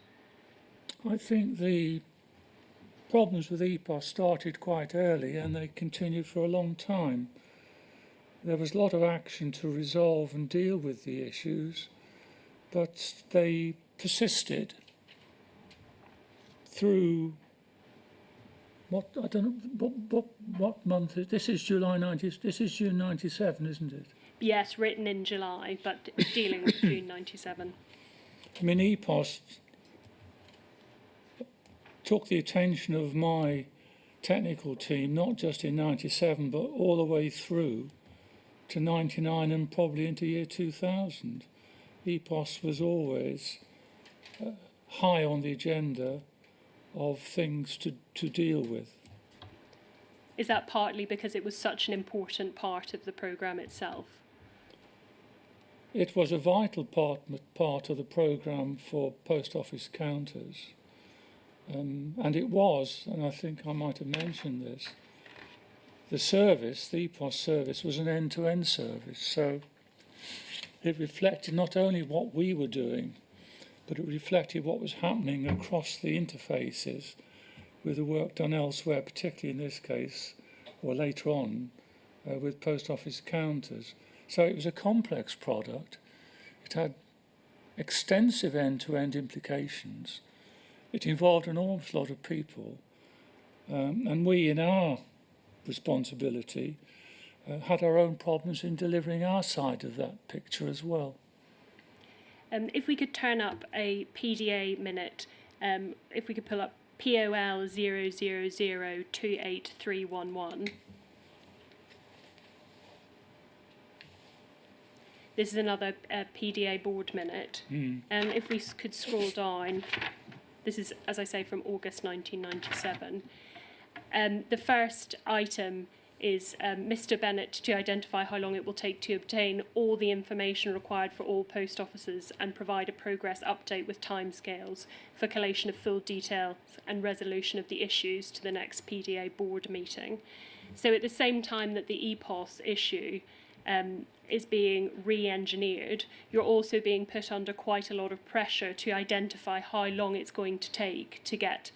I think the problems with EPOS started quite early and they continued for a long time. There was a lot of action to resolve and deal with the issues, but they persisted through what month is this? Is July 90? This is June 97, isn't it? Yes, written in July, but dealing with June 97. I mean, EPOS took the attention of my technical team, not just in 97, but all the way through to 99 and probably into year 2000. EPOS was always high on the agenda of things to deal with. Is that partly because it was such an important part of the programme itself? It was a vital part of the programme for post office counters. And it was, and I think I might have mentioned this, the service, the EPOS service, was an end-to-end service. So it reflected not only what we were doing, but it reflected what was happening across the interfaces with the work done elsewhere, particularly in this case, or later on, with post office counters. So it was a complex product. It had extensive end-to-end implications. It involved an awful lot of people, And we, in our responsibility, had our own problems in delivering our side of that picture as well. If we could turn up a PDA minute, if we could pull up POL 000283311. This is another PDA board minute. If we could scroll down, this is, as I say, from August 1997. The first item is Mr. Bennett to identify how long it will take to obtain all the information required for all post offices and provide a progress update with timescales for collation of full details and resolution of the issues to the next PDA board meeting. So at the same time that the EPOS issue is being re-engineered, you're also being put under quite a lot of pressure to identify how long it's going to take to get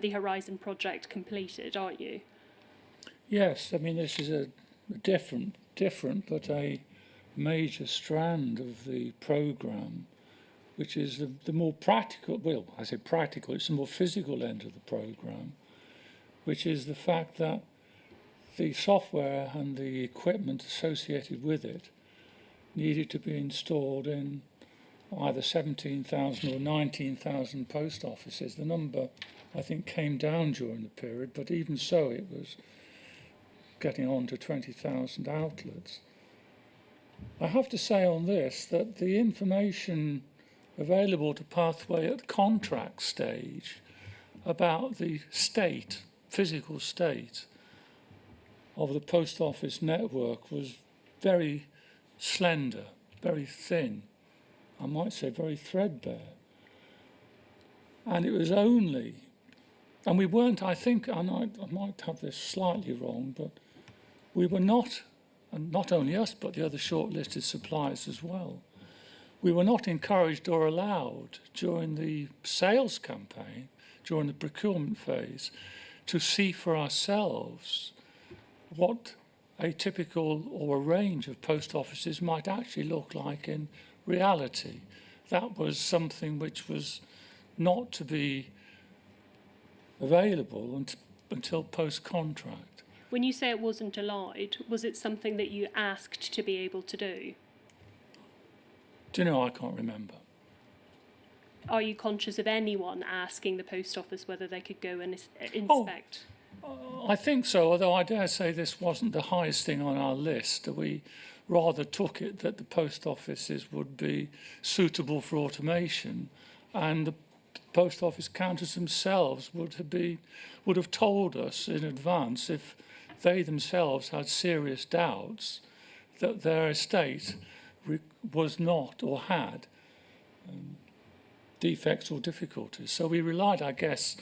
the Horizon project completed, aren't you? Yes, I mean, this is a different but a major strand of the programme, which is the more practical, well, I say practical, it's the more physical end of the programme, which is the fact that the software and the equipment associated with it needed to be installed in either 17,000 or 19,000 post offices. The number, I think, came down during the period, but even so, it was getting on to 20,000 outlets. I have to say on this that the information available to Pathway at contract stage about the state, physical state of the post office network was very slender, very thin, I might say very threadbare. And it was only, and we weren't, I think, I might have this slightly wrong, but we were not, and not only us, but the other shortlisted suppliers as well, we were not encouraged or allowed during the sales campaign, during the procurement phase, to see for ourselves what a typical or a range of post offices might actually look like in reality. That was something which was not to be available until post-contract. When you say it wasn't allowed, was it something that you asked to be able to do? Do you know, I can't remember. Are you conscious of anyone asking the post office whether they could go and inspect? I think so, although I dare say this wasn't the highest thing on our list. We rather took it that the post offices would be suitable for automation, and the post office counters themselves would have told us in advance if they themselves had serious doubts that their estate was not or had defects or difficulties. So we relied, I guess,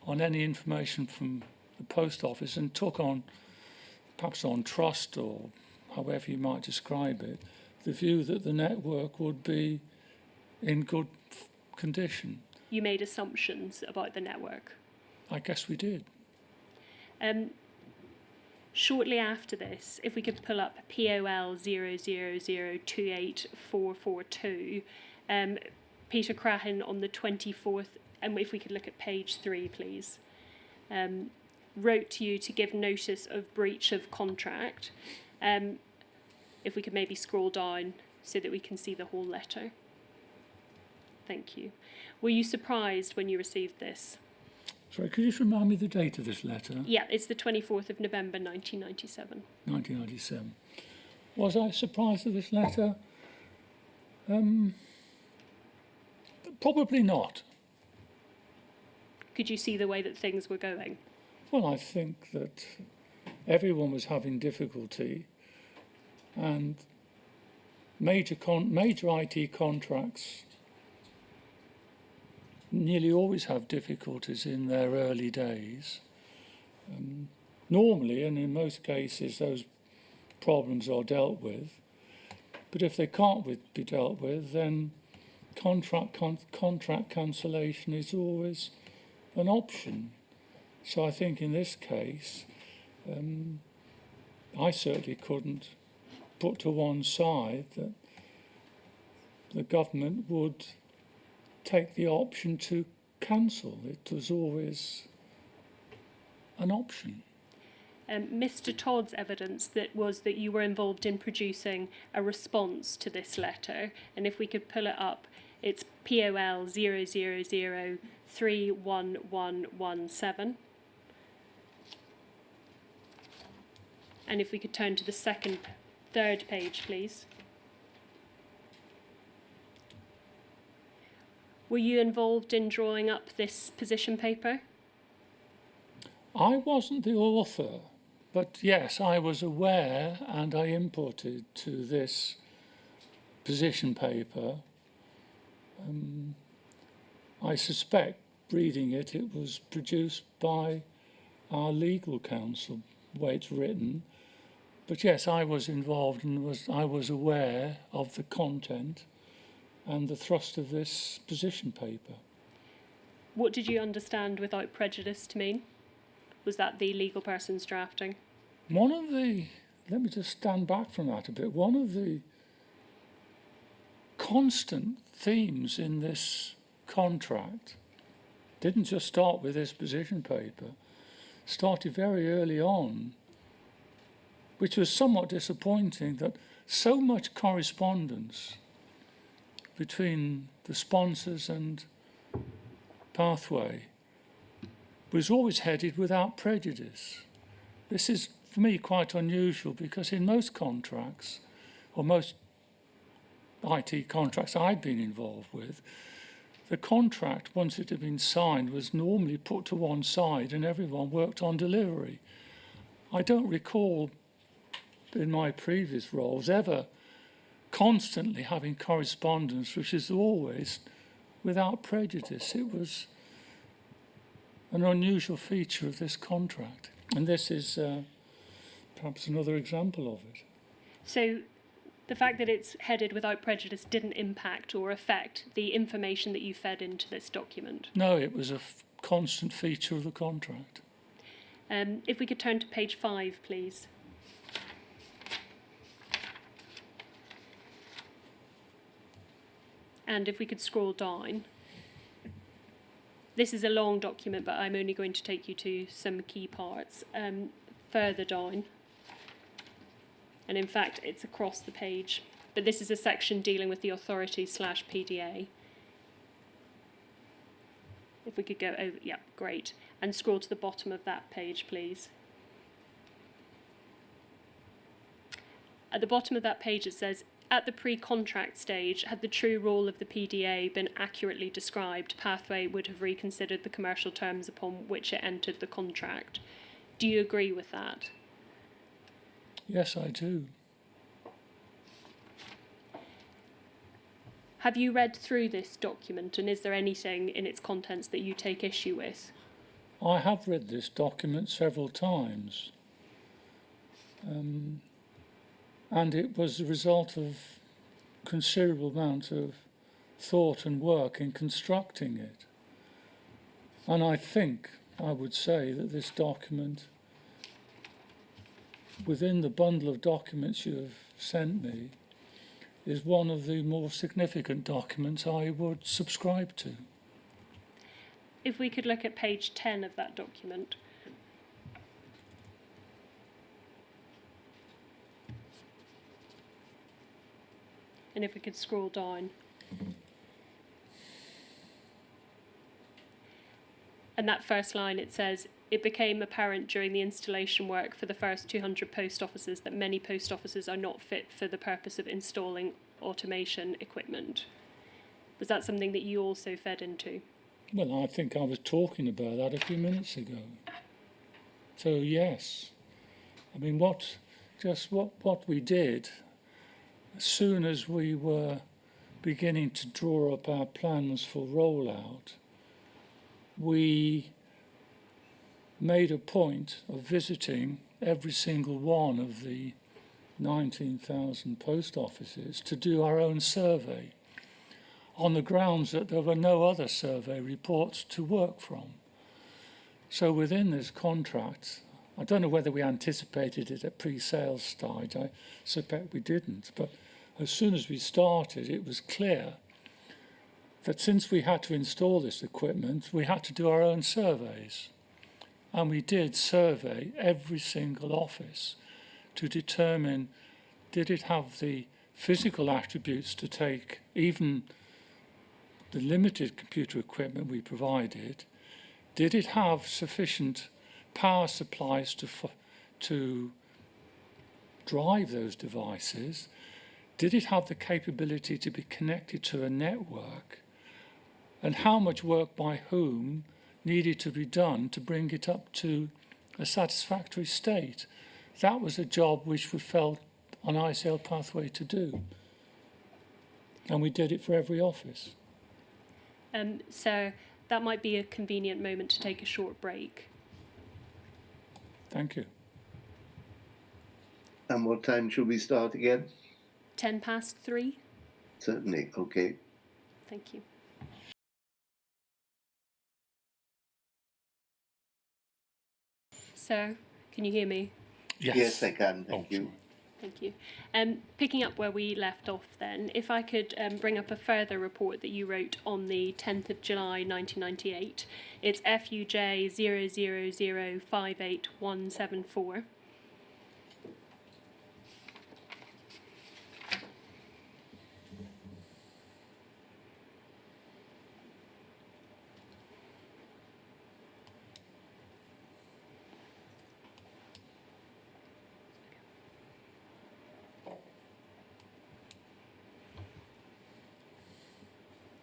on any information from the post office and took on, perhaps on trust or however you might describe it, the view that the network would be in good condition. You made assumptions about the network. I guess we did. Shortly after this, if we could pull up POL 000284442, Peter Crahan on the 24th, and if we could look at page 3, please, wrote to you to give notice of breach of contract. If we could maybe scroll down so that we can see the whole letter. Thank you. Were you surprised when you received this? Sorry, could you just remind me the date of this letter? Yeah, it's the 24th of November 1997. 1997. Was I surprised at this letter? Probably not. Could you see the way that things were going? Well, I think that everyone was having difficulty, and major IT contracts nearly always have difficulties in their early days. Normally, and in most cases, those problems are dealt with. But if they can't be dealt with, then contract cancellation is always an option. So I think in this case, I certainly couldn't put to one side that the government would take the option to cancel. It was always an option. Mr. Todd's evidence was that you were involved in producing a response to this letter, and if we could pull it up, it's POL 000311117. And if we could turn to the third page, please. Were you involved in drawing up this position paper? I wasn't the author, but yes, I was aware and I inputted to this position paper. I suspect, reading it, it was produced by our legal counsel, the way it's written. But yes, I was involved and I was aware of the content and the thrust of this position paper. What did you understand without prejudice to mean? Was that the legal person's drafting? Let me just stand back from that a bit. One of the constant themes in this contract didn't just start with this position paper, started very early on, which was somewhat disappointing, that so much correspondence between the sponsors and Pathway was always headed without prejudice. This is, for me, quite unusual because in most contracts, or most IT contracts I've been involved with, the contract, once it had been signed, was normally put to one side and everyone worked on delivery. I don't recall in my previous roles ever constantly having correspondence which is always without prejudice. It was an unusual feature of this contract, and this is perhaps another example of it. So the fact that it's headed without prejudice didn't impact or affect the information that you fed into this document? No, it was a constant feature of the contract. If we could turn to page 5, please. And if we could scroll down. This is a long document, but I'm only going to take you to some key parts. Further down. And in fact, it's across the page. But this is a section dealing with the authority/PDA. If we could go over, yeah, great. And scroll to the bottom of that page, please. At the bottom of that page, it says, at the pre-contract stage, had the true role of the PDA been accurately described, Pathway would have reconsidered the commercial terms upon which it entered the contract. Do you agree with that? Yes, I do. Have you read through this document, and is there anything in its contents that you take issue with? I have read this document several times. And it was the result of considerable amount of thought and work in constructing it. And I would say that this document, within the bundle of documents you have sent me, is one of the more significant documents I would subscribe to. If we could look at page 10 of that document. And if we could scroll down. And that first line, it says, it became apparent during the installation work for the first 200 post offices that many post offices are not fit for the purpose of installing automation equipment. Was that something that you also fed into? Well, I think I was talking about that a few minutes ago. So, yes. I mean, what we did, as soon as we were beginning to draw up our plans for rollout, we made a point of visiting every single one of the 19,000 post offices to do our own survey, on the grounds that there were no other survey reports to work from. So within this contract, I don't know whether we anticipated it at pre-sales stage, I suspect we didn't, but as soon as we started, it was clear that since we had to install this equipment, we had to do our own surveys. and we did survey every single office to determine, did it have the physical attributes to take even the limited computer equipment we provided? Did it have sufficient power supplies to drive those devices? Did it have the capability to be connected to a network? And how much work by whom needed to be done to bring it up to a satisfactory state? That was a job which we felt on ICL Pathway to do. And we did it for every office. So that might be a convenient moment to take a short break. Thank you. And what time should we start again? 3:10. Certainly, okay. Thank you. So, can you hear me? Yes, I can, thank you. Sorry. Thank you. Picking up where we left off then, if I could bring up a further report that you wrote on the 10th of July 1998. It's FUJ 00058174.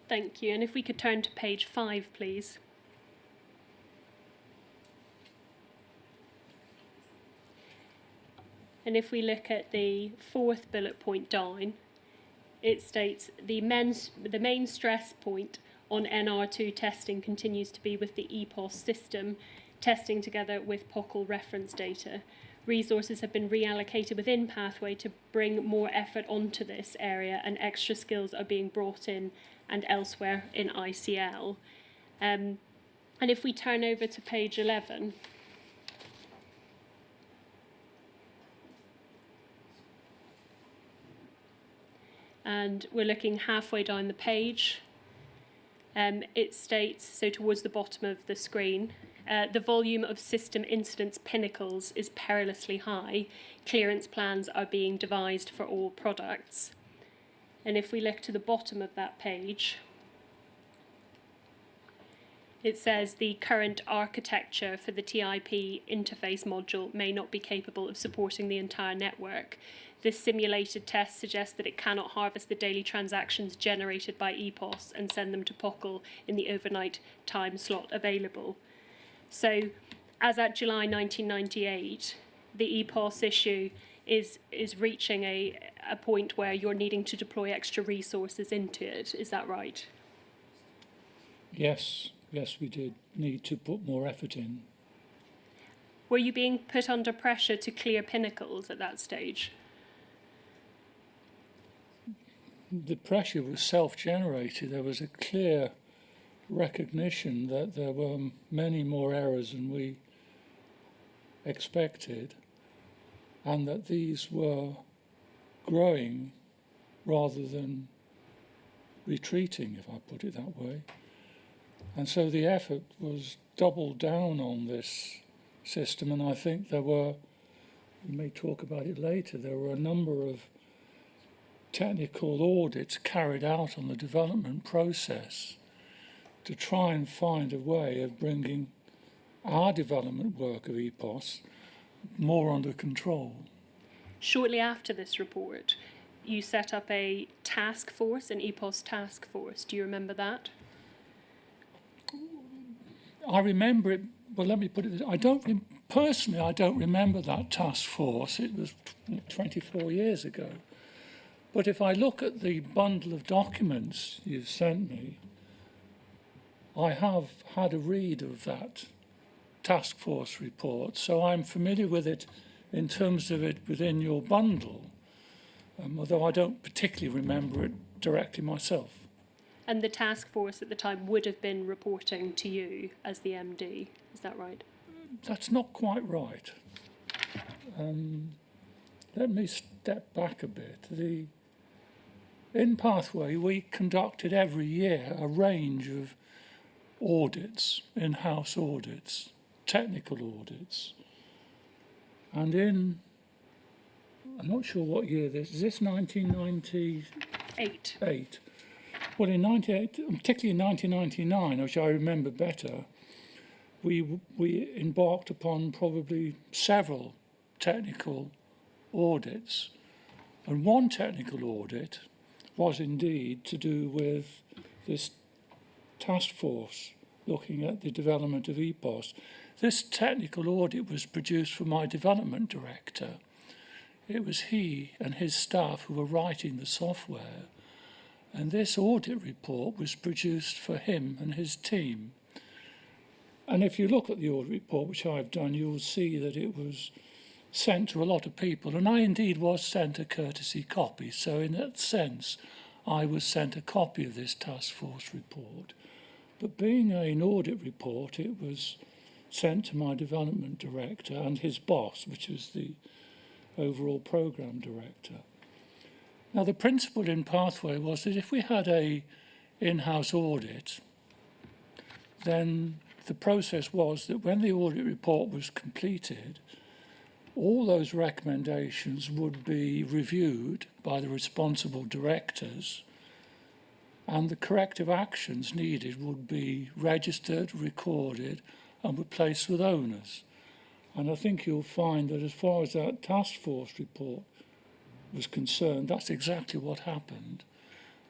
Thank you. And if we could turn to page 5, please. And if we look at the fourth bullet point down, it states the main stress point on NR2 testing continues to be with the EPOS system, testing together with POCL reference data. Resources have been reallocated within Pathway to bring more effort onto this area, and extra skills are being brought in and elsewhere in ICL. And if we turn over to page 11, and we're looking halfway down the page, it states, so towards the bottom of the screen, the volume of system incidents pinnacles is perilously high. Clearance plans are being devised for all products. And if we look to the bottom of that page, it says the current architecture for the TIP interface module may not be capable of supporting the entire network. This simulated test suggests that it cannot harvest the daily transactions generated by EPOS and send them to POCL in the overnight time slot available. So, as at July 1998, the EPOS issue is reaching a point where you're needing to deploy extra resources into it. Is that right? Yes, we did need to put more effort in. Were you being put under pressure to clear pinnacles at that stage? The pressure was self-generated. There was a clear recognition that there were many more errors than we expected, and that these were growing rather than retreating, if I put it that way. And so the effort was doubled down on this system, and I think there were, we may talk about it later, there were a number of technical audits carried out on the development process to try and find a way of bringing our development work of EPOS more under control. Shortly after this report, you set up a task force, an EPOS task force. Do you remember that? I remember it, well, let me put it this, I don't remember that task force. It was 24 years ago. But if I look at the bundle of documents you've sent me, I have had a read of that task force report, so I'm familiar with it in terms of it within your bundle, although I don't particularly remember it directly myself. And the task force at the time would have been reporting to you as the MD, is that right? That's not quite right. Let me step back a bit. In Pathway, we conducted every year a range of audits, in-house audits. technical audits. And in, I'm not sure what year this is, this 1998? 8. Well, in 98, particularly in 1999, which I remember better, we embarked upon probably several technical audits. And one technical audit was indeed to do with this task force looking at the development of EPOS. This technical audit was produced for my development director. It was he and his staff who were writing the software, and this audit report was produced for him and his team. And if you look at the audit report, which I've done, you'll see that it was sent to a lot of people, and I indeed was sent a courtesy copy. So in that sense, I was sent a copy of this task force report. But being an audit report, it was sent to my development director and his boss, which was the overall program director. Now, the principle in Pathway was that if we had a in-house audit, then the process was that when the audit report was completed, all those recommendations would be reviewed by the responsible directors, and the corrective actions needed would be registered, recorded, and replaced with owners. And I think you'll find that as far as that task force report was concerned, that's exactly what happened.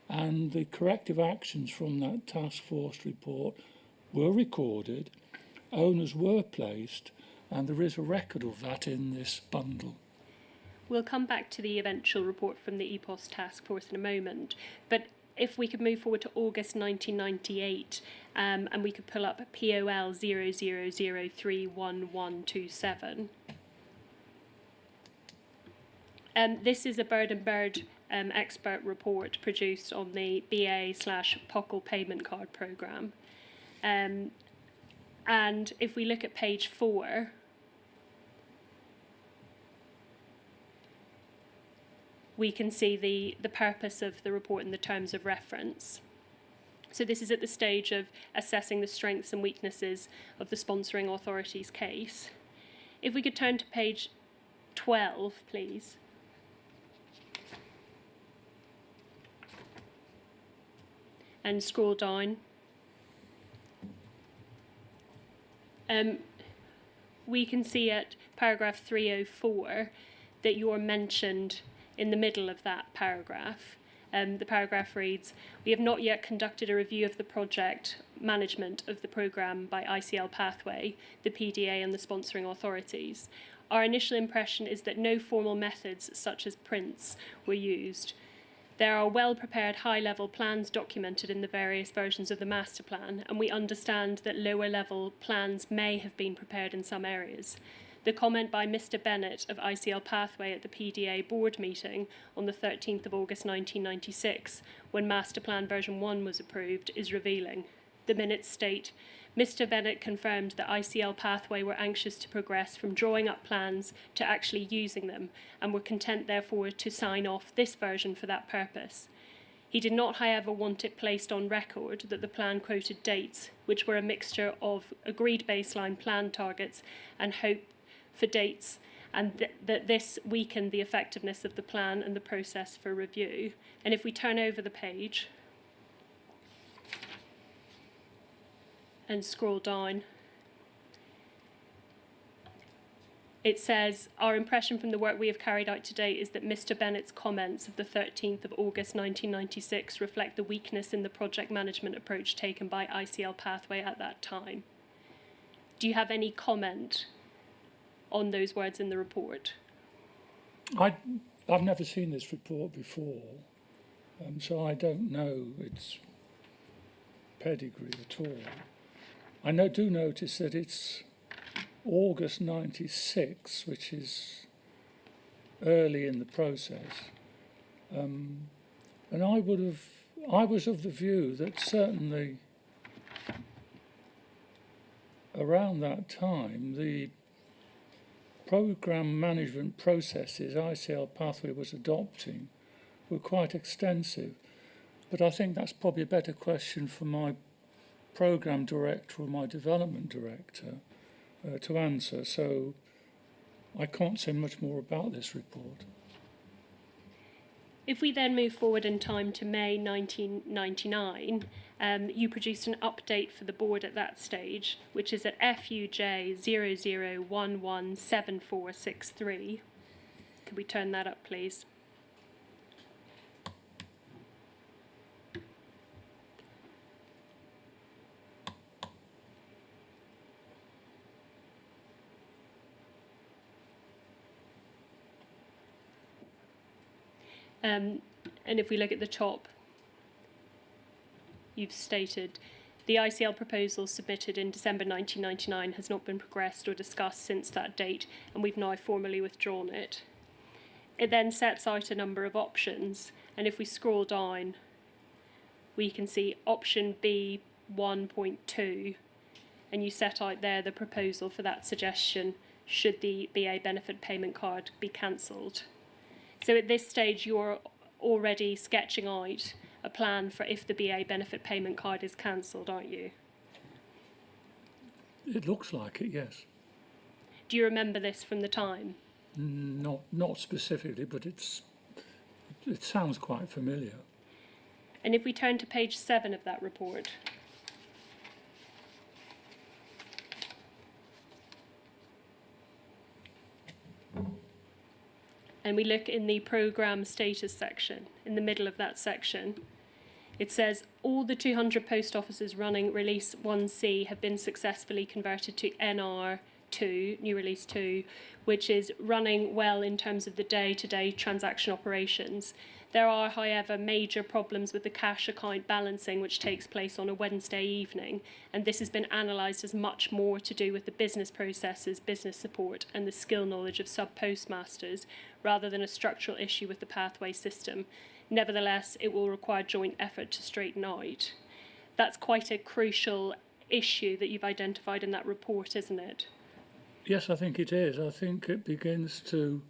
And the corrective actions from that task force report were recorded, owners were placed, and there is a record of that in this bundle. We'll come back to the eventual report from the EPOS task force in a moment, but if we could move forward to August 1998, and we could pull up POL 00031127. This is a Bird and Bird expert report produced on the BA/POCL payment card programme. And if we look at page 4, we can see the purpose of the report and the terms of reference. So this is at the stage of assessing the strengths and weaknesses of the sponsoring authority's case. If we could turn to page 12, please. And scroll down. We can see at paragraph 304 that you're mentioned in the middle of that paragraph. The paragraph reads, "We have not yet conducted a review of the project management of the programme by ICL Pathway, the PDA and the sponsoring authorities. Our initial impression is that no formal methods such as prints were used. There are well-prepared high-level plans documented in the various versions of the master plan, and we understand that lower-level plans may have been prepared in some areas. The comment by Mr. Bennett of ICL Pathway at the PDA board meeting on the 13th of August 1996, when Master Plan version 1 was approved, is revealing. The minutes state, Mr. Bennett confirmed that ICL Pathway were anxious to progress from drawing up plans to actually using them, and were content therefore to sign off this version for that purpose. He did not, however, want it placed on record that the plan quoted dates, which were a mixture of agreed baseline plan targets and hope for dates, and that this weakened the effectiveness of the plan and the process for review." And if we turn over the page and scroll down, it says, "Our impression from the work we have carried out to date is that Mr. Bennett's comments of the 13th of August 1996 reflect the weakness in the project management approach taken by ICL Pathway at that time." Do you have any comment on those words in the report? I've never seen this report before, so I don't know its pedigree at all. I do notice that it's August 96, which is early in the process, and I was of the view that certainly around that time the programme management processes ICL Pathway was adopting were quite extensive. But I think that's probably a better question for my programme director or my development director. to answer, so I can't say much more about this report. If we then move forward in time to May 1999, you produced an update for the board at that stage, which is at FUJ 00117463. Could we turn that up, please? And if we look at the top, you've stated the ICL proposal submitted in December 1999 has not been progressed or discussed since that date, and we've now formally withdrawn it. It then sets out a number of options, and if we scroll down, we can see option B 1.2, and you set out there the proposal for that suggestion should the BA benefit payment card be cancelled. So at this stage, you're already sketching out a plan for if the BA benefit payment card is cancelled, aren't you? It looks like it, yes. Do you remember this from the time? Not specifically, but it sounds quite familiar. And if we turn to page 7 of that report, and we look in the programme status section, in the middle of that section, it says all the 200 post offices running Release 1C have been successfully converted to NR2, New Release 2, which is running well in terms of the day-to-day transaction operations. There are, however, major problems with the cash account balancing which takes place on a Wednesday evening, and this has been analysed as much more to do with the business processes, business support and the skill knowledge of sub-postmasters rather than a structural issue with the pathway system. Nevertheless, it will require joint effort to straighten out. That's quite a crucial issue that you've identified in that report, isn't it? Yes, I think it is. I think it begins to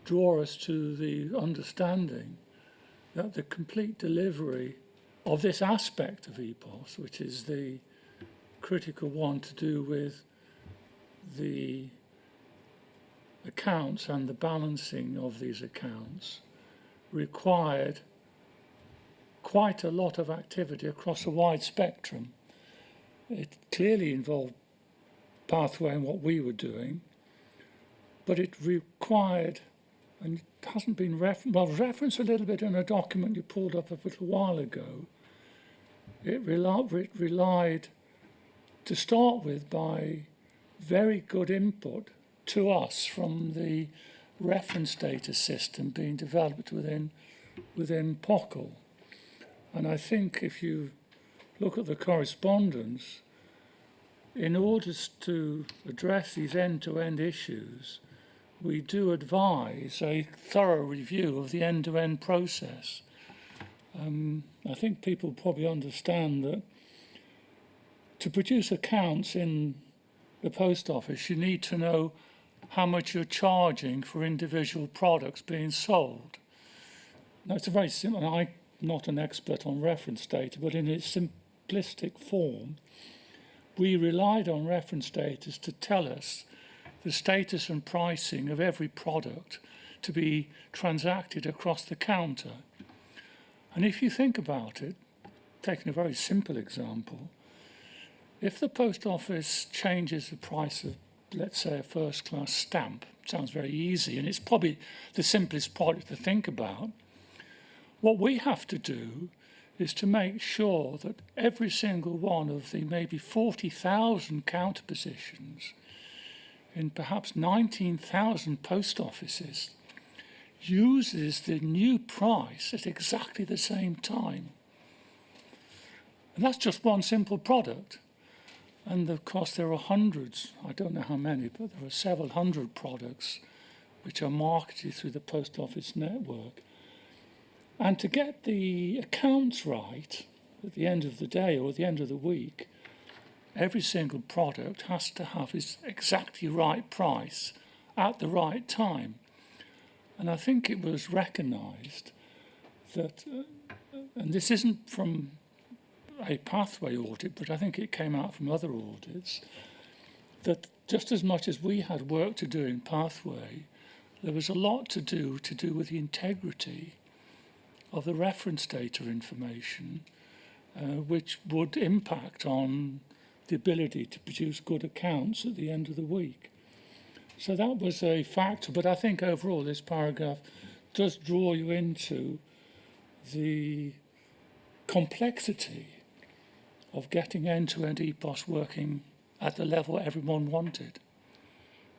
draw us to the understanding that the complete delivery of this aspect of EPOS, which is the critical one to do with the accounts and the balancing of these accounts, required quite a lot of activity across a wide spectrum. It clearly involved pathway and what we were doing, but it required, and it hasn't been referenced a little bit in a document you pulled up a little while ago. It relied to start with by very good input to us from the reference data system being developed within POCL. And I think if you look at the correspondence, in order to address these end-to-end issues, we do advise a thorough review of the end-to-end process. I think people probably understand that to produce accounts in the post office, you need to know how much you're charging for individual products being sold. Now, it's a very simple, I'm not an expert on reference data, but in its simplistic form, we relied on reference data to tell us the status and pricing of every product to be transacted across the counter. And if you think about it, taking a very simple example, if the post office changes the price of, let's say, a first-class stamp, sounds very easy, and it's probably the simplest product to think about, what we have to do is to make sure that every single one of the maybe 40,000 counter positions in perhaps 19,000 post offices uses the new price at exactly the same time. And that's just one simple product. And of course there are hundreds, I don't know how many, but there are several hundred products which are marketed through the post office network. And to get the accounts right at the end of the day or at the end of the week, every single product has to have its exactly right price at the right time. And I think it was recognised that, and this isn't from a pathway audit, but I think it came out from other audits, that just as much as we had work to do in Pathway, there was a lot to do with the integrity of the reference data information, which would impact on the ability to produce good accounts at the end of the week. So that was a factor, but I think overall this paragraph does draw you into the complexity of getting end-to-end EPOS working at the level everyone wanted.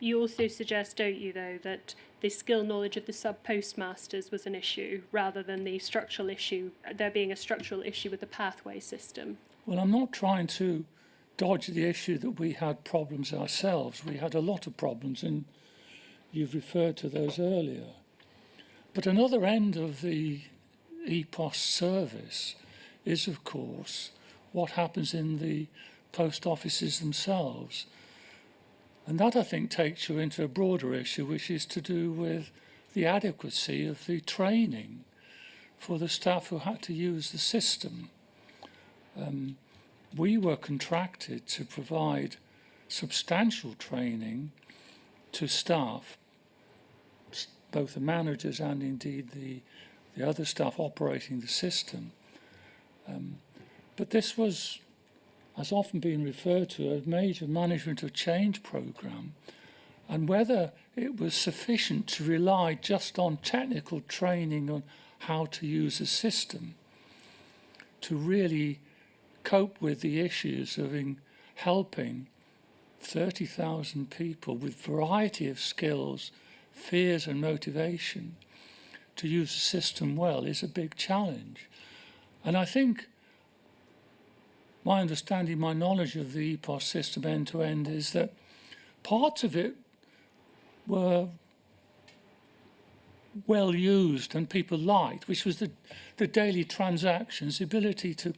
You also suggest, don't you, though, that the skill knowledge of the sub-postmasters was an issue rather than the structural issue, there being a structural issue with the pathway system? Well, I'm not trying to dodge the issue that we had problems ourselves. We had a lot of problems, and you've referred to those earlier. But another end of the EPOS service is, of course, what happens in the post offices themselves. And that, I think, takes you into a broader issue, which is to do with the adequacy of the training for the staff who had to use the system. We were contracted to provide substantial training to staff, both the managers and indeed the other staff operating the system. But this was, has often been referred to as a major management of change programme, and whether it was sufficient to rely just on technical training on how to use a system to really cope with the issues of helping 30,000 people with variety of skills, fears and motivation to use the system well is a big challenge. And I think my understanding, my knowledge of the EPOS system end to end is that parts of it were well used and people liked, which was the daily transactions, the ability to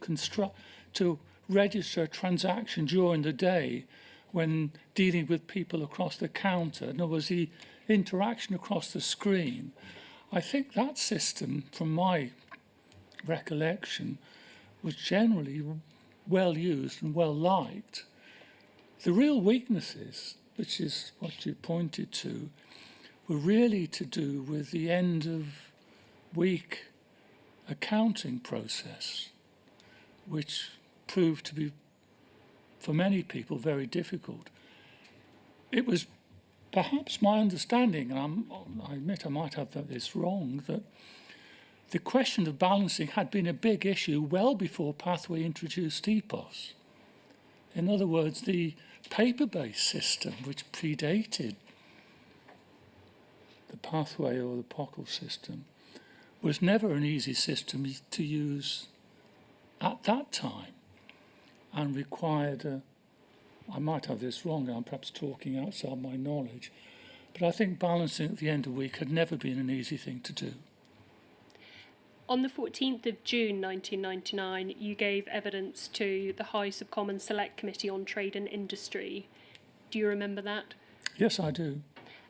register a transaction during the day when dealing with people across the counter. In other words, the interaction across the screen. I think that system, from my recollection, was generally well used and well liked. The real weaknesses, which is what you pointed to, were really to do with the end of week accounting process, which proved to be, for many people, very difficult. It was perhaps my understanding, and I admit I might have this wrong, that the question of balancing had been a big issue well before Pathway introduced EPOS. In other words, the paper-based system, which predated the Pathway or the POCL system, was never an easy system to use at that time and required I might have this wrong, I'm perhaps talking outside my knowledge, but I think balancing at the end of the week had never been an easy thing to do. On the 14th of June 1999, you gave evidence to the House of Commons Select Committee on Trade and Industry. Do you remember that? Yes, I do.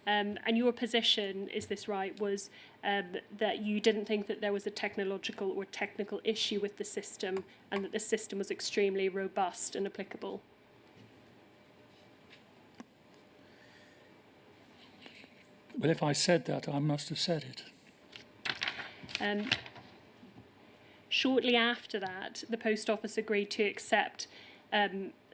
And your position, is this right, was that you didn't think that there was a technological or technical issue with the system and that the system was extremely robust and applicable? Well, if I said that, I must have said it. Shortly after that, the Post Office agreed to accept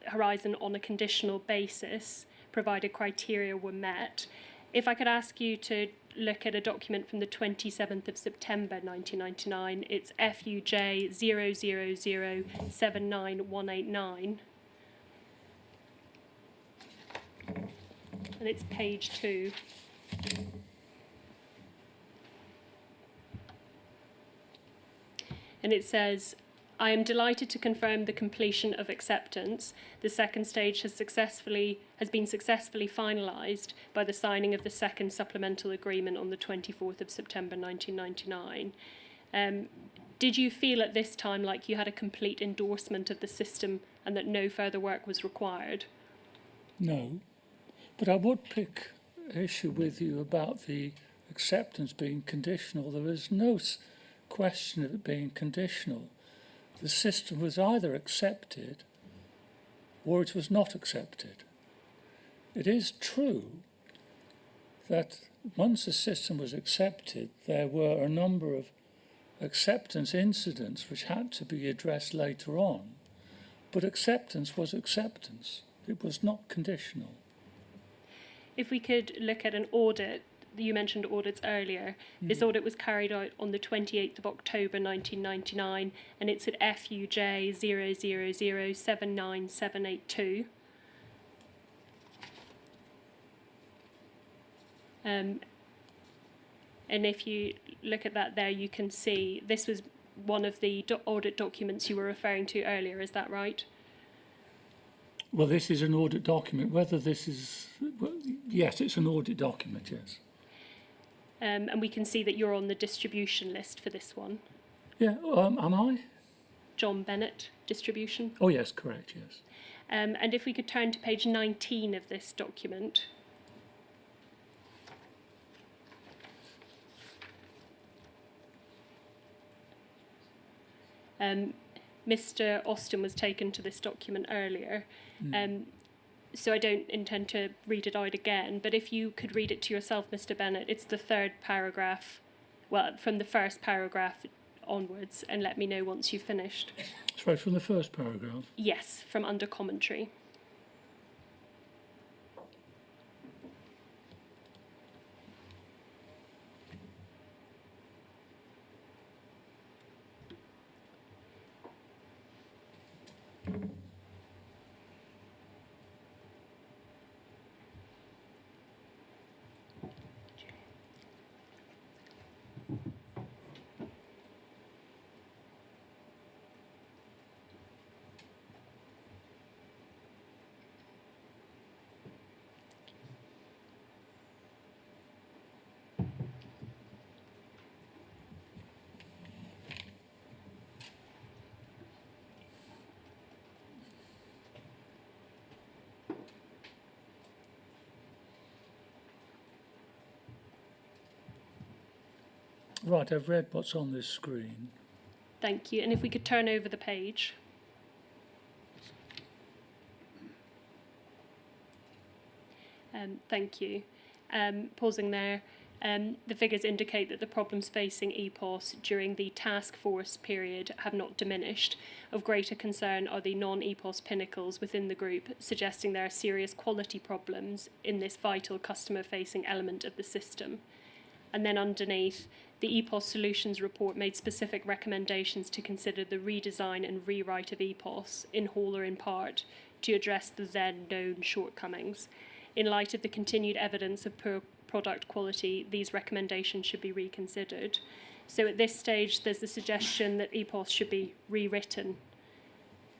Horizon on a conditional basis, provided criteria were met. If I could ask you to look at a document from the 27th of September 1999, it's FUJ 000799189. And it's page 2. And it says, I am delighted to confirm the completion of acceptance. The second stage has been successfully finalised by the signing of the second supplemental agreement on the 24th of September 1999. Did you feel at this time like you had a complete endorsement of the system and that no further work was required? No, but I would pick issue with you about the acceptance being conditional. There is no question of it being conditional. The system was either accepted or it was not accepted. it is true that once the system was accepted, there were a number of acceptance incidents which had to be addressed later on. But acceptance was acceptance. It was not conditional. If we could look at an audit, you mentioned audits earlier. This audit was carried out on the 28th of October 1999, and it's at FUJ 000799782. And if you look at that there, you can see this was one of the audit documents you were referring to earlier, is that right? Well, this is an audit document. Whether this is... Well, yes, it's an audit document, yes. And we can see that you're on the distribution list for this one. Yeah, am I? John Bennett distribution. Oh, yes, correct, yes. And if we could turn to page 19 of this document. Mr. Austin was taken to this document earlier, so I don't intend to read it out again, but if you could read it to yourself, Mr. Bennett, it's the third paragraph, well, from the first paragraph onwards, and let me know once you've finished. Sorry, from the first paragraph. Yes, from under commentary. Right, I've read what's on this screen. Thank you. And if we could turn over the page. Thank you. Pausing there, the figures indicate that the problems facing EPOS during the task force period have not diminished. Of greater concern are the non-EPOS pinnacles within the group, suggesting there are serious quality problems in this vital customer-facing element of the system. And then underneath, the EPOS Solutions report made specific recommendations to consider the redesign and rewrite of EPOS, in whole or in part, to address the then known shortcomings. In light of the continued evidence of poor product quality, these recommendations should be reconsidered. So at this stage, there's the suggestion that EPOS should be rewritten.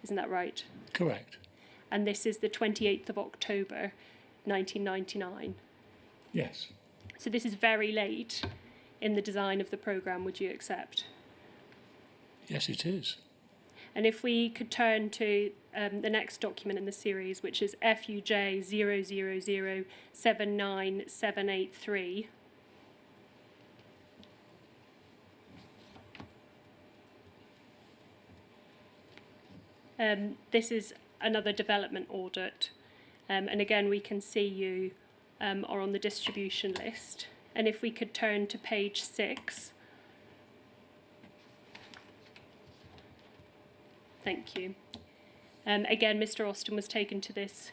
Isn't that right? Correct. And this is the 28th of October, 1999. Yes. So this is very late in the design of the programme, would you accept? Yes, it is. And if we could turn to the next document in the series, which is FUJ 000799783. This is another development audit. And again, we can see you are on the distribution list. And if we could turn to page 6. Thank you. Again, Mr. Austin was taken to this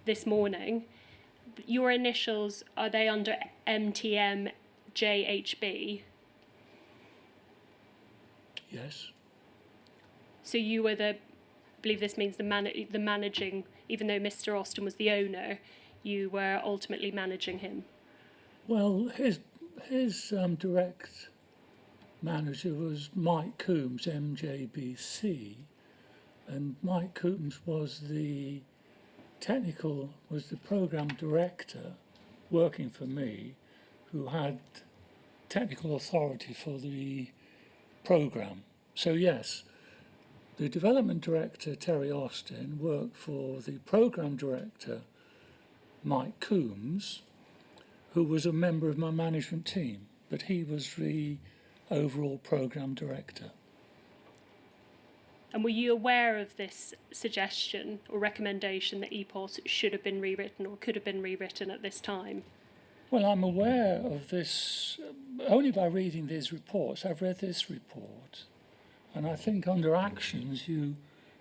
this morning. Your initials, are they under MTM JHB? Yes. So you were I believe this means the managing, even though Mr. Austin was the owner, you were ultimately managing him. Well, his direct manager was Mike Coombs, MJBC, and Mike Coombs was the program director working for me, who had technical authority for the program. So yes, the development director, Terry Austin, worked for the program director, Mike Coombs, who was a member of my management team, but he was the overall program director. And were you aware of this suggestion or recommendation that EPOS should have been rewritten or could have been rewritten at this time? Well, I'm aware of this only by reading these reports. I've read this report, and I think under actions you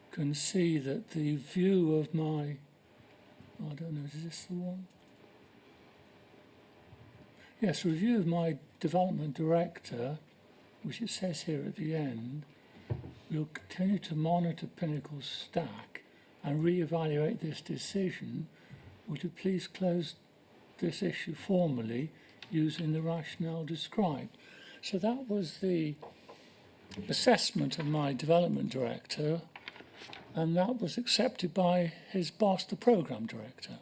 can see that the view of my, I don't know, is this the one? Yes, review of my development director, which it says here at the end, will continue to monitor Pinnacle's stack and re-evaluate this decision. Would you please close this issue formally using the rationale described? So that was the assessment of my development director, and that was accepted by his boss, the program director.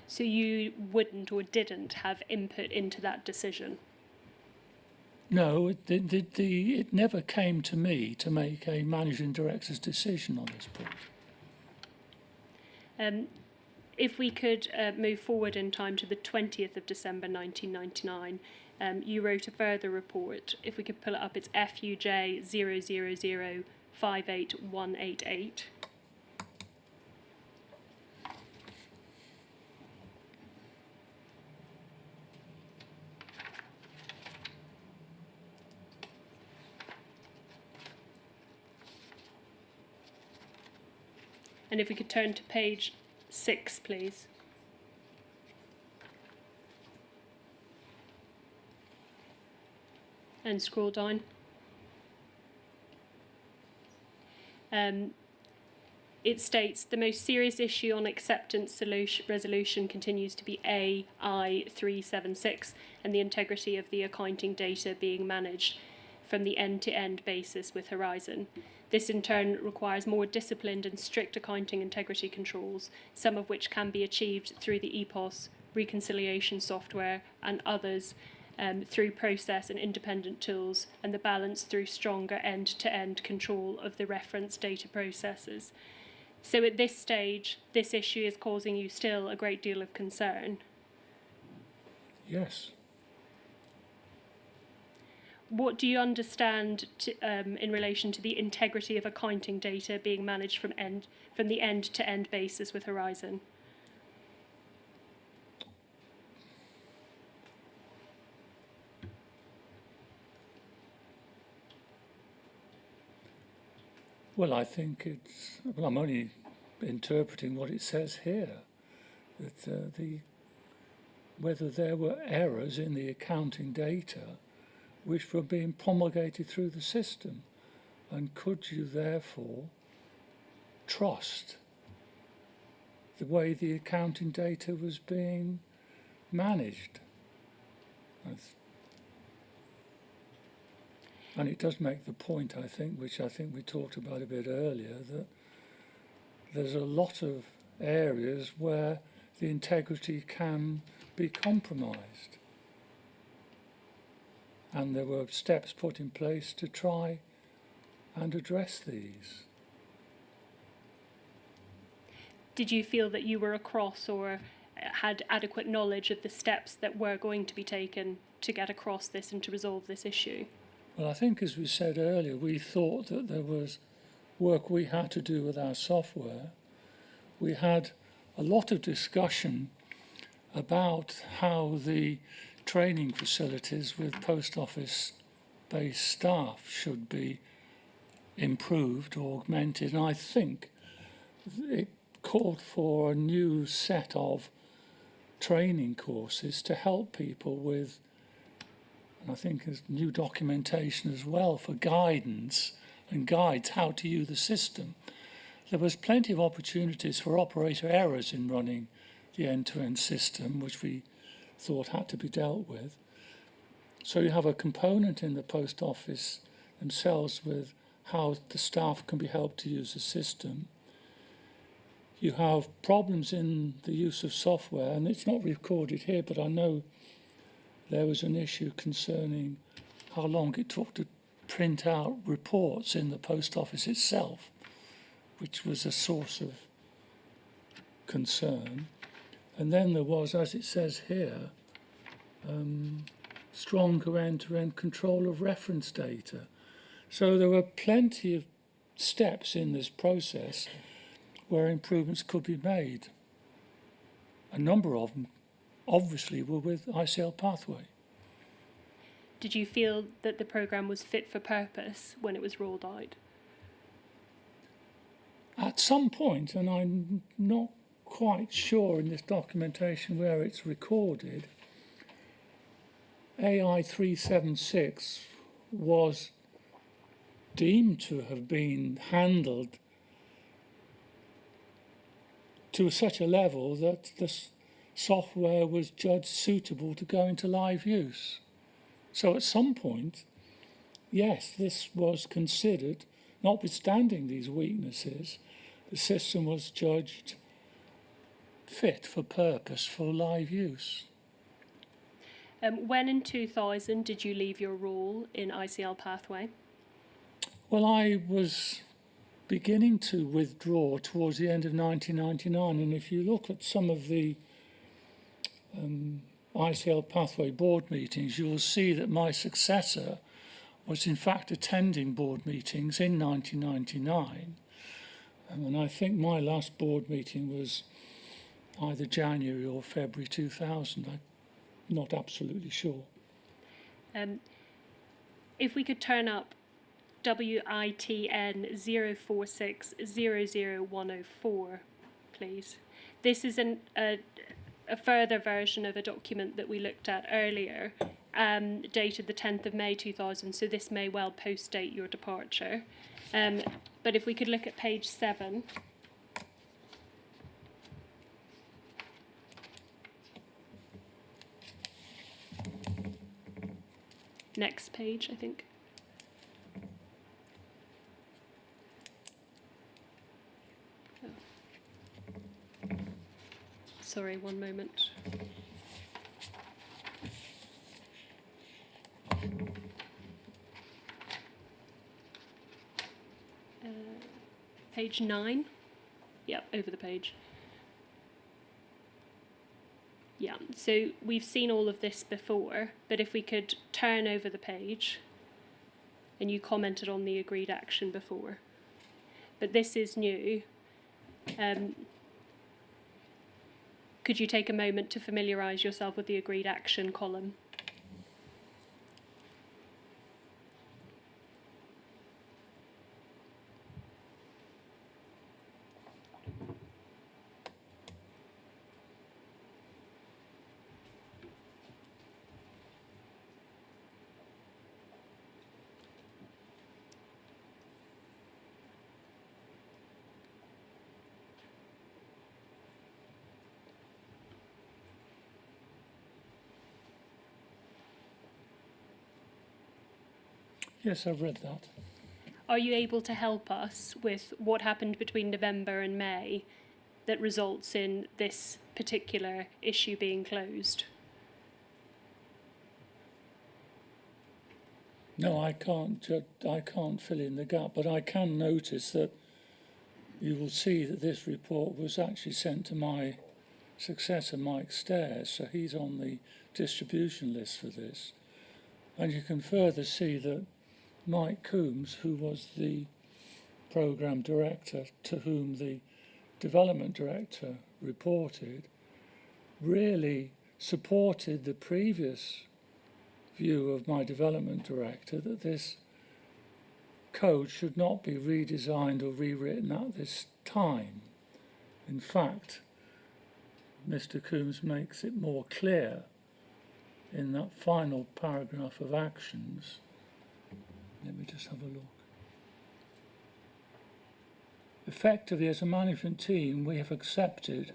So you wouldn't or didn't have input into that decision? No, it never came to me to make a managing director's decision on this point. If we could move forward in time to the 20th of December 1999, you wrote a further report. If we could pull it up, it's FUJ 000581188. And if we could turn to page 6, please. And scroll down. It states the most serious issue on acceptance resolution continues to be AI376 and the integrity of the accounting data being managed from the end-to-end basis with Horizon. This in turn requires more disciplined and strict accounting integrity controls, some of which can be achieved through the EPOS reconciliation software and others through process and independent tools, and the balance through stronger end-to-end control of the reference data processes. So at this stage, this issue is causing you still a great deal of concern. Yes. What do you understand in relation to the integrity of accounting data being managed from the end-to-end basis with Horizon? Well, I think I'm only interpreting what it says here, that whether there were errors in the accounting data which were being promulgated through the system, and could you therefore trust the way the accounting data was being managed? And it does make the point, I think, which I think we talked about a bit earlier, that there's a lot of areas where the integrity can be compromised. And there were steps put in place to try and address these. Did you feel that you were across or had adequate knowledge of the steps that were going to be taken to get across this and to resolve this issue? Well, I think, as we said earlier, we thought that there was work we had to do with our software. We had a lot of discussion about how the training facilities with post office-based staff should be improved, augmented, and I think it called for a new set of training courses to help people with, and I think there's new documentation as well for guidance and guides how to use the system. There was plenty of opportunities for operator errors in running the end-to-end system, which we thought had to be dealt with. So you have a component in the post office themselves with how the staff can be helped to use the system. You have problems in the use of software, and it's not recorded here, but I know there was an issue concerning how long it took to print out reports in the post office itself, which was a source of concern. And then there was, as it says here, stronger end-to-end control of reference data. So there were plenty of steps in this process where improvements could be made. A number of them, obviously, were with ICL Pathway. Did you feel that the programme was fit for purpose when it was rolled out? At some point, and I'm not quite sure in this documentation where it's recorded, AI 376 was deemed to have been handled to such a level that the software was judged suitable to go into live use. So at some point, yes, this was considered, notwithstanding these weaknesses, the system was judged fit for purpose for live use. When in 2000 did you leave your role in ICL Pathway? Well, I was beginning to withdraw towards the end of 1999, and if you look at some of the ICL Pathway board meetings, you will see that my successor was in fact attending board meetings in 1999. And I think my last board meeting was either January or February 2000. I'm not absolutely sure. If we could turn up WITN 046000104, please. This is a further version of a document that we looked at earlier, dated the 10th of May 2000, so this may well post-date your departure. But if we could look at page 7. Next page, I think. Oh. Sorry, one moment. Page 9. Yep, over the page. Yeah, so we've seen all of this before, but if we could turn over the page, and you commented on the agreed action before, but this is new. Could you take a moment to familiarise yourself with the agreed action column? Yes, I've read that. Are you able to help us with what happened between November and May that results in this particular issue being closed? No, I can't fill in the gap, but I can notice that you will see that this report was actually sent to my successor, Mike Stairs, so he's on the distribution list for this. And you can further see that Mike Coombs, who was the programme director to whom the development director reported, really supported the previous view of my development director that this code should not be redesigned or rewritten at this time. In fact, Mr. Coombs makes it more clear in that final paragraph of actions. Let me just have a look. Effectively, as a management team, we have accepted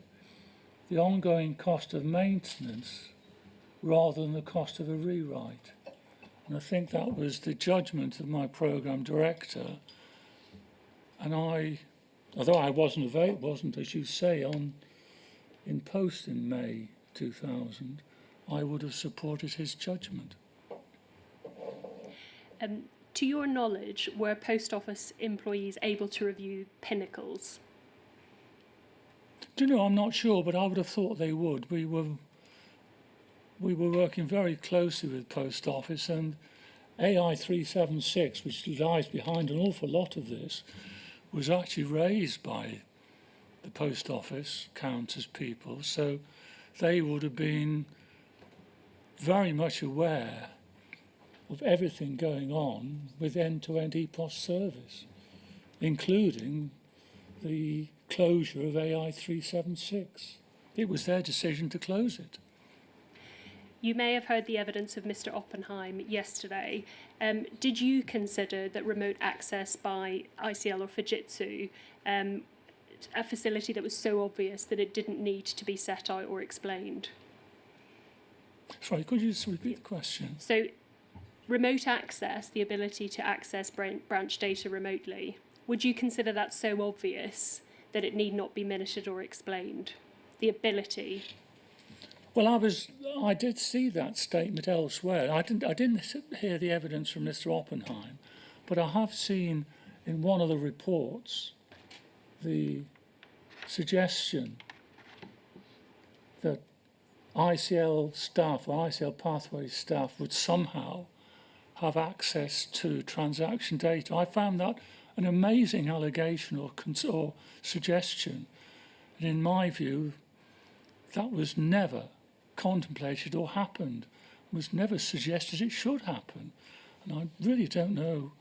the ongoing cost of maintenance rather than the cost of a rewrite. And I think that was the judgment of my programme director. And although I wasn't, as you say, in post in May 2000, I would have supported his judgment. To your knowledge, were post office employees able to review Pinnacles? Do you know, I'm not sure, but I would have thought they would. We were working very closely with post office, and AI 376, which lies behind an awful lot of this, was actually raised by the post office counters people, so they would have been very much aware of everything going on with end-to-end EPOS service, including the closure of AI 376. It was their decision to close it. You may have heard the evidence of Mr. Oppenheim yesterday. Did you consider that remote access by ICL or Fujitsu, a facility that was so obvious that it didn't need to be set out or explained? Sorry, could you just repeat the question? So, remote access, the ability to access branch data remotely, would you consider that so obvious that it need not be minuted or explained? The ability. Well, I did see that statement elsewhere. I didn't hear the evidence from Mr. Oppenheim, but I have seen in one of the reports the suggestion that ICL staff or ICL Pathways staff would somehow have access to transaction data. I found that an amazing allegation or suggestion, and in my view, that was never contemplated or happened, was never suggested it should happen. And I really don't know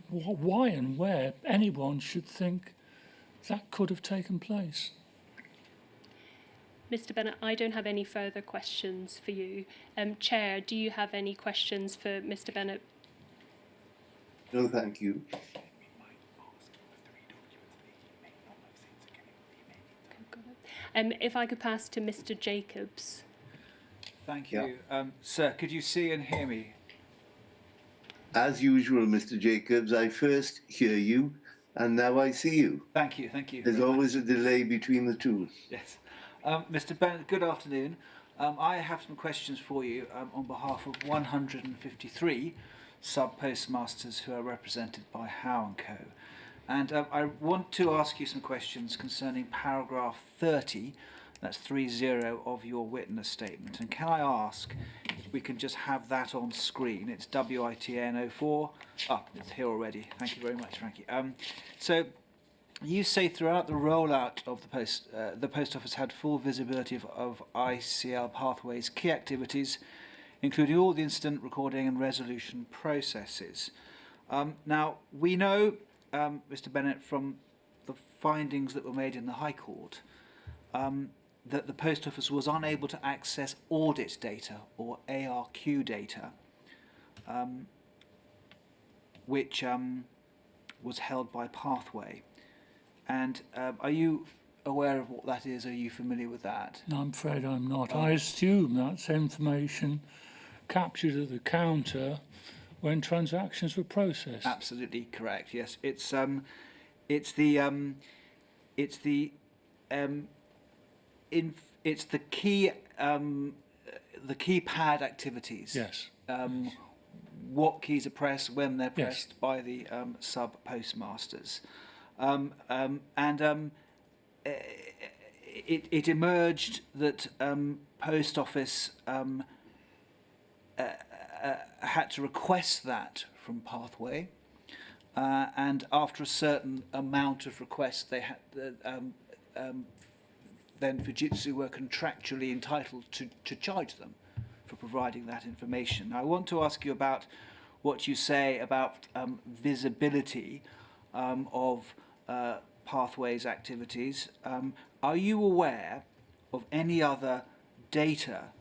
why and where anyone should think that could have taken place. Mr. Bennett, I don't have any further questions for you. Chair, do you have any questions for Mr. Bennett? No, thank you. If I could pass to Mr. Jacobs. Thank you. Sir, could you see and hear me? As usual, Mr. Jacobs, I first hear you and now I see you. Thank you, thank you. There's always a delay between the two. Yes. Mr. Bennett, good afternoon. I have some questions for you on behalf of 153 sub-postmasters who are represented by Howe & Co. And I want to ask you some questions concerning paragraph 30, that's 30 of your witness statement. And can I ask if we can just have that on screen? It's WITN 04. It's here already. Thank you very much, Frankie. So you say throughout the rollout of the post office had full visibility of ICL Pathways' key activities, including all the incident recording and resolution processes. Now, we know, Mr. Bennett, from the findings that were made in the High Court, that the Post Office was unable to access audit data or ARQ data, which was held by Pathway. And are you aware of what that is? Are you familiar with that? No, I'm afraid I'm not. I assume that's information captured at the counter when transactions were processed. Absolutely correct. Yes, it's the keypad activities. Yes. What keys are pressed, when they're Yes. pressed by the sub postmasters, it emerged that Post Office had to request that from Pathway, and after a certain amount of requests, they had then Fujitsu were contractually entitled to charge them for providing that information. Now, I want to ask you about what you say about visibility of Pathway's activities. Are you aware of any other data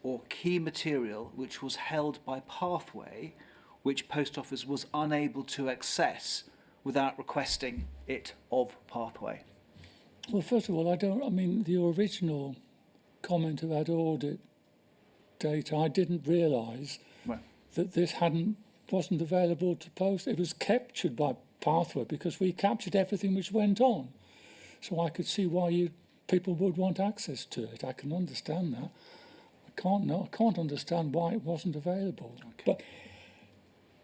or key material which was held by Pathway, which Post Office was unable to access without requesting it of Pathway? Well, first of all, the original comment about audit data, I didn't realise that this wasn't available to Post. It was captured by Pathway because we captured everything which went on. So I could see why people would want access to it. I can understand that. I can't understand why it wasn't available. Okay. But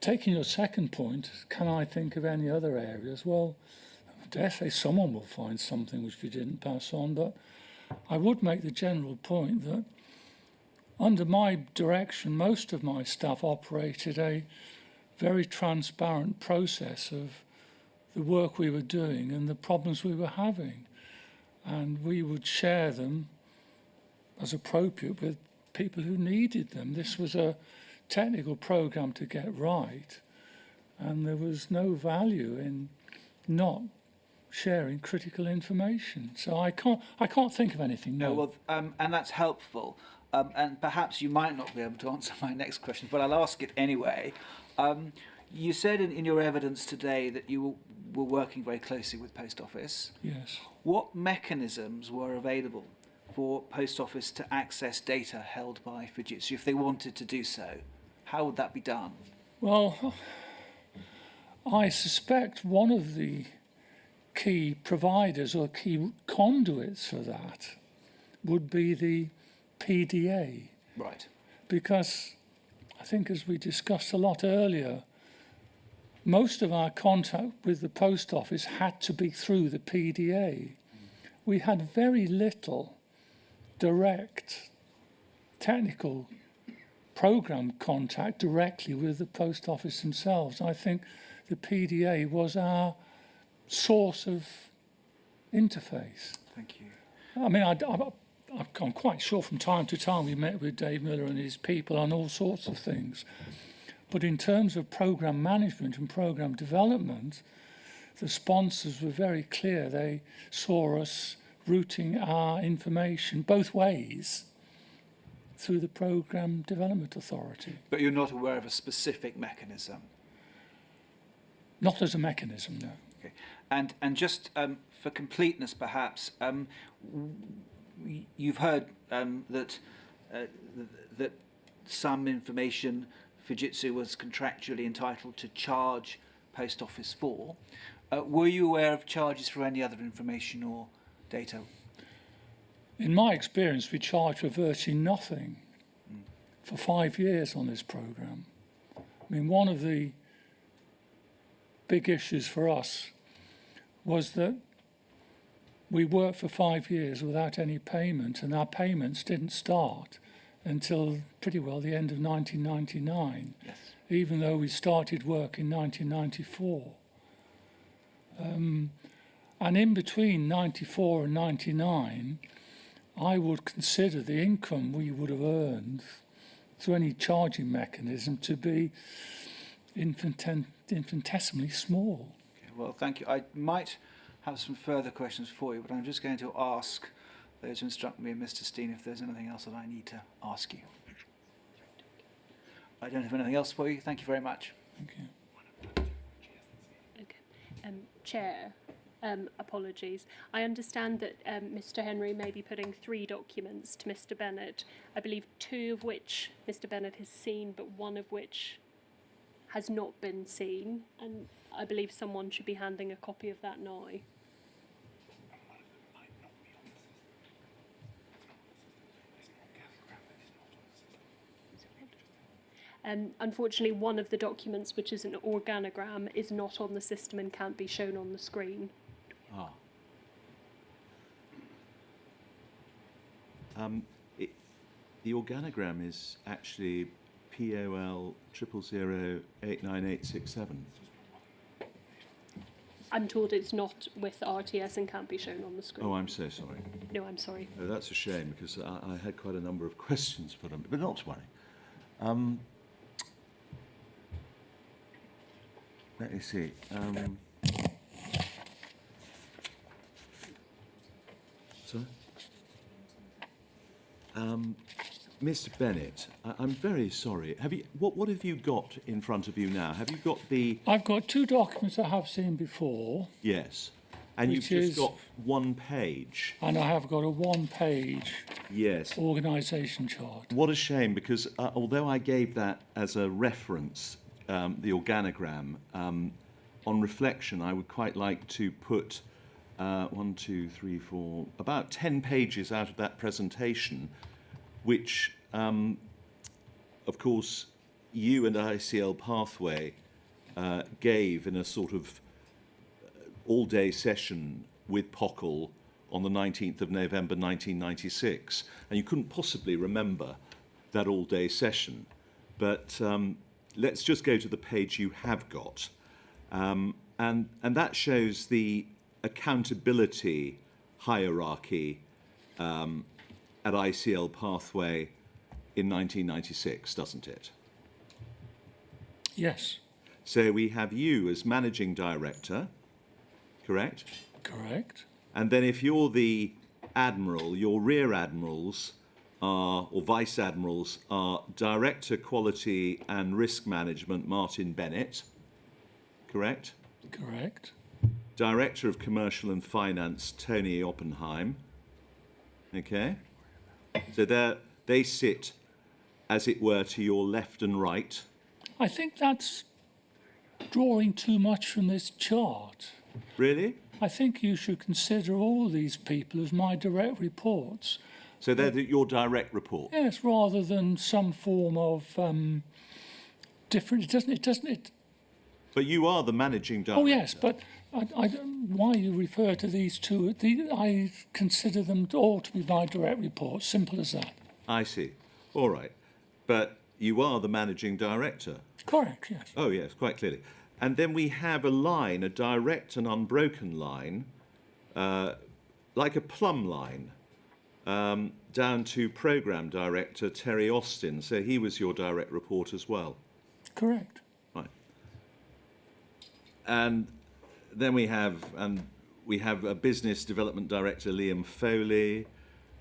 taking your second point, can I think of any other areas? Well, I dare say someone will find something which we didn't pass on, but I would make the general point that under my direction, most of my staff operated a very transparent process of the work we were doing and the problems we were having. And we would share them as appropriate with people who needed them. This was a technical program to get right, and there was no value in not sharing critical information. So I can't think of anything. No, well, and that's helpful. And perhaps you might not be able to answer my next question, but I'll ask it anyway. You said in your evidence today that you were working very closely with Post Office. Yes. What mechanisms were available for Post Office to access data held by Fujitsu if they wanted to do so? How would that be done? Well, I suspect one of the key providers or key conduits for that would be the PDA. Right. Because I think, as we discussed a lot earlier, most of our contact with the Post Office had to be through the PDA. We had very little direct technical program contact directly with the Post Office themselves. I think the PDA was our source of interface. Thank you. I mean, I'm quite sure from time to time we met with Dave Miller and his people on all sorts of things. But in terms of program management and program development, the sponsors were very clear. They saw us routing our information both ways through the Program Development Authority. But you're not aware of a specific mechanism? Not as a mechanism, no. Okay. And just for completeness, perhaps, you've heard that that some information Fujitsu was contractually entitled to charge Post Office for. Were you aware of charges for any other information or data? In my experience, we charged for virtually nothing for 5 years on this program. I mean, one of the big issues for us was that we worked for 5 years without any payment, and our payments didn't start until pretty well the end of 1999, Yes. even though we started work in 1994. And in between 94 and 99, I would consider the income we would have earned through any charging mechanism to be infinitesimally small. Okay, well, thank you. I might have some further questions for you, but I'm just going to ask those who instruct me and Mr. Steen if there's anything else that I need to ask you. I don't have anything else for you. Thank you very much. Thank you. Okay. Chair, apologies. I understand that Mr. Henry may be putting 3 documents to Mr. Bennett, I believe 2 of which Mr. Bennett has seen, but 1 of which has not been seen, and I believe someone should be handing a copy of that now. Unfortunately, one of the documents, which is an organogram, is not on the system and can't be shown on the screen. Ah. The organogram is actually POL 000089867. I'm told it's not with RTS and can't be shown on the screen. Oh, I'm so sorry. No, I'm sorry. Oh, that's a shame because I had quite a number of questions put on, but not to worry. Let me see. Sorry? Mr. Bennett, I'm very sorry. What have you got in front of you now? Have you got the... I've got 2 documents I have seen before. Yes. And Which you've just is- got 1 page. And I have got a 1-page Yes. organisation chart. What a shame, because although I gave that as a reference, the organogram, on reflection, I would quite like to put 1, 2, 3, 4, about 10 pages out of that presentation, which, of course, you and ICL Pathway gave in a sort of all-day session with Pockle on the 19th of November 1996. And you couldn't possibly remember that all-day session. But let's just go to the page you have got. And that shows the accountability hierarchy at ICL Pathway in 1996, doesn't it? Yes, So we have you as managing director, correct? correct. And then if you're the admiral, your rear admirals are, or vice admirals are Director Quality and Risk Management Martin Bennett, correct? Correct. Director of Commercial and Finance Tony Oppenheim, okay? So they sit, as it were, to your left and right. I think that's drawing too much from this chart. Really? I think you should consider all these people as my direct reports. So they're your direct report. Yes, rather than some form of different. It doesn't. But you are the managing director. Oh yes, but why you refer to these two? I consider them all to be my direct reports. Simple as that. I see. All right. But you are the managing director. Correct. Yes. Oh, yes, quite clearly. And then we have a line, a direct and unbroken line, like a plumb line, down to Programme Director Terry Austin. So he was your direct report as well. Correct. Right. And then we have a Business Development Director, Liam Foley.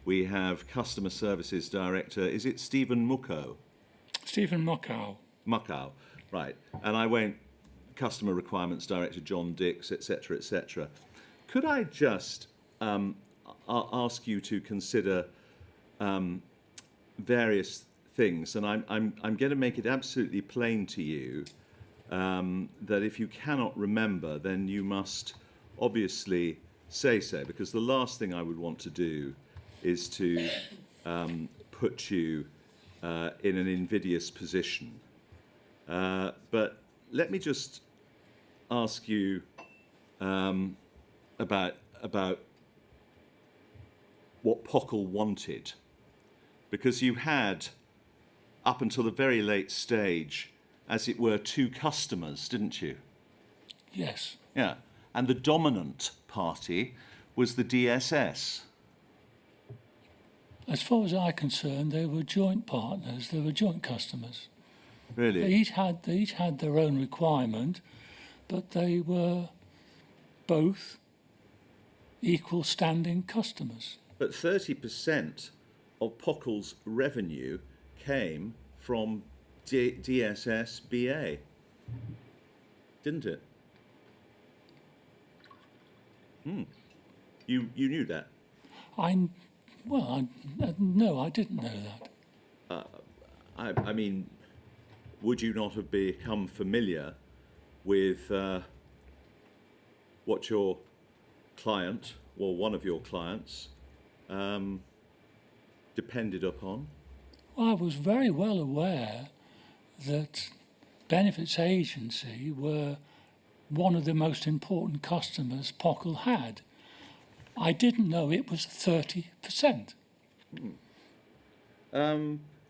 We have Customer Services Director, is it Stephen Muckow? Stephen Muckow. Muckow, right. And I won't, Customer Requirements Director John Dix, etc., etc. Could I just ask you to consider various things, and I'm going to make it absolutely plain to you that if you cannot remember, then you must obviously say so, because the last thing I would want to do is to put you in an invidious position. But let me just ask you about what Pockle wanted, because you had, up until a very late stage, as it were, two customers, didn't you? Yes. Yeah, and the dominant party was the DSS. As far as I'm concerned, they were joint partners. They were joint customers. Really? They each had their own requirement, but they were both equal standing customers. But 30% of Pockle's revenue came from DSS BA, didn't it? You knew that? No, I didn't know that. I mean, would you not have become familiar with what your client, or one of your clients, depended upon? I was very well aware that Benefits Agency were one of the most important customers Pockle had. I didn't know it was 30%.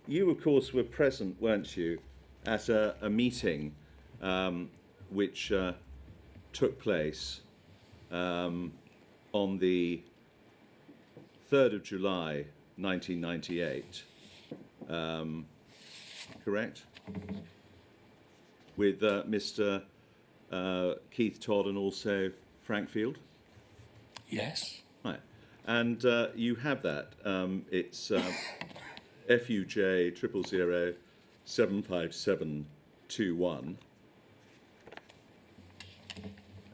You, of course, were present, weren't you, at a meeting which took place on the 3rd of July 1998, correct? With Mr. Keith Todd and also Frank Field? Yes. Right. And you have that. It's FUJ 000 75721.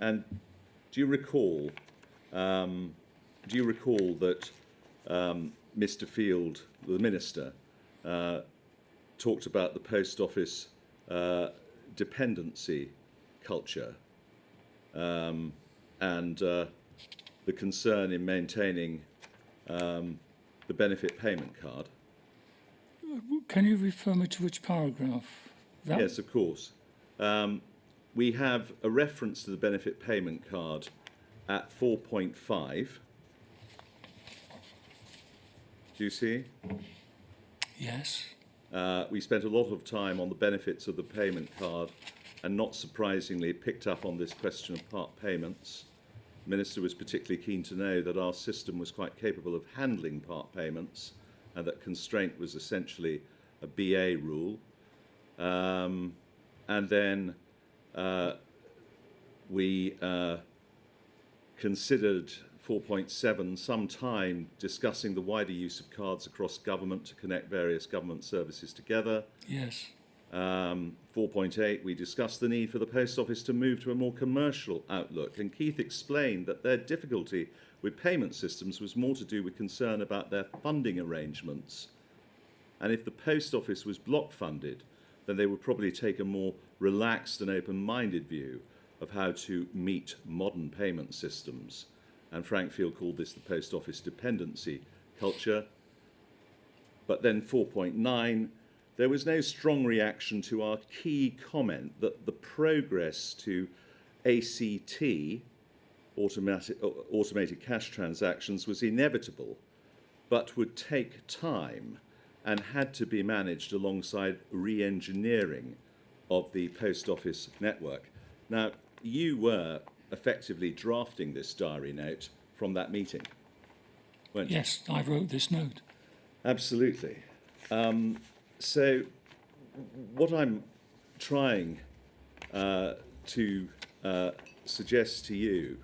And do you recall that Mr. Field, the minister, talked about the post office dependency culture and the concern in maintaining the benefit payment card? Can you refer me to which paragraph? Yes, of course. We have a reference to the benefit payment card at 4.5. Do you see? Yes. We spent a lot of time on the benefits of the payment card and not surprisingly picked up on this question of part payments. The Minister was particularly keen to know that our system was quite capable of handling part payments and that constraint was essentially a BA rule. And then we considered 4.7 some time discussing the wider use of cards across government to connect various government services together. Yes. 4.8, we discussed the need for the Post Office to move to a more commercial outlook, and Keith explained that their difficulty with payment systems was more to do with concern about their funding arrangements. And if the Post Office was block funded, then they would probably take a more relaxed and open-minded view of how to meet modern payment systems. And Frank Field called this the Post Office dependency culture. But then 4.9, there was no strong reaction to our key comment that the progress to ACT, automated cash transactions, was inevitable, but would take time and had to be managed alongside re-engineering of the Post Office network. Now, you were effectively drafting this diary note from that meeting, weren't you? Yes, I wrote this note. Absolutely. So what I'm trying to suggest to you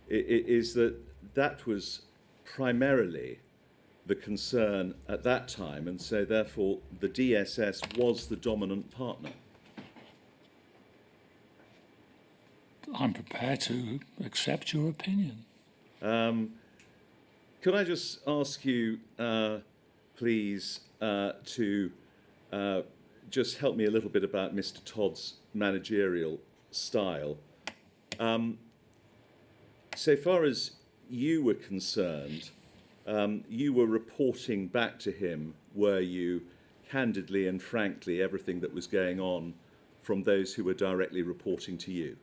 is that that was primarily the concern at that time, and so therefore the DSS was the dominant partner. I'm prepared to accept your opinion. Could I just ask you, please, to just help me a little bit about Mr. Todd's managerial style? So far as you were concerned, you were reporting back to him, were you, candidly and frankly, everything that was going on from those who were directly reporting to you?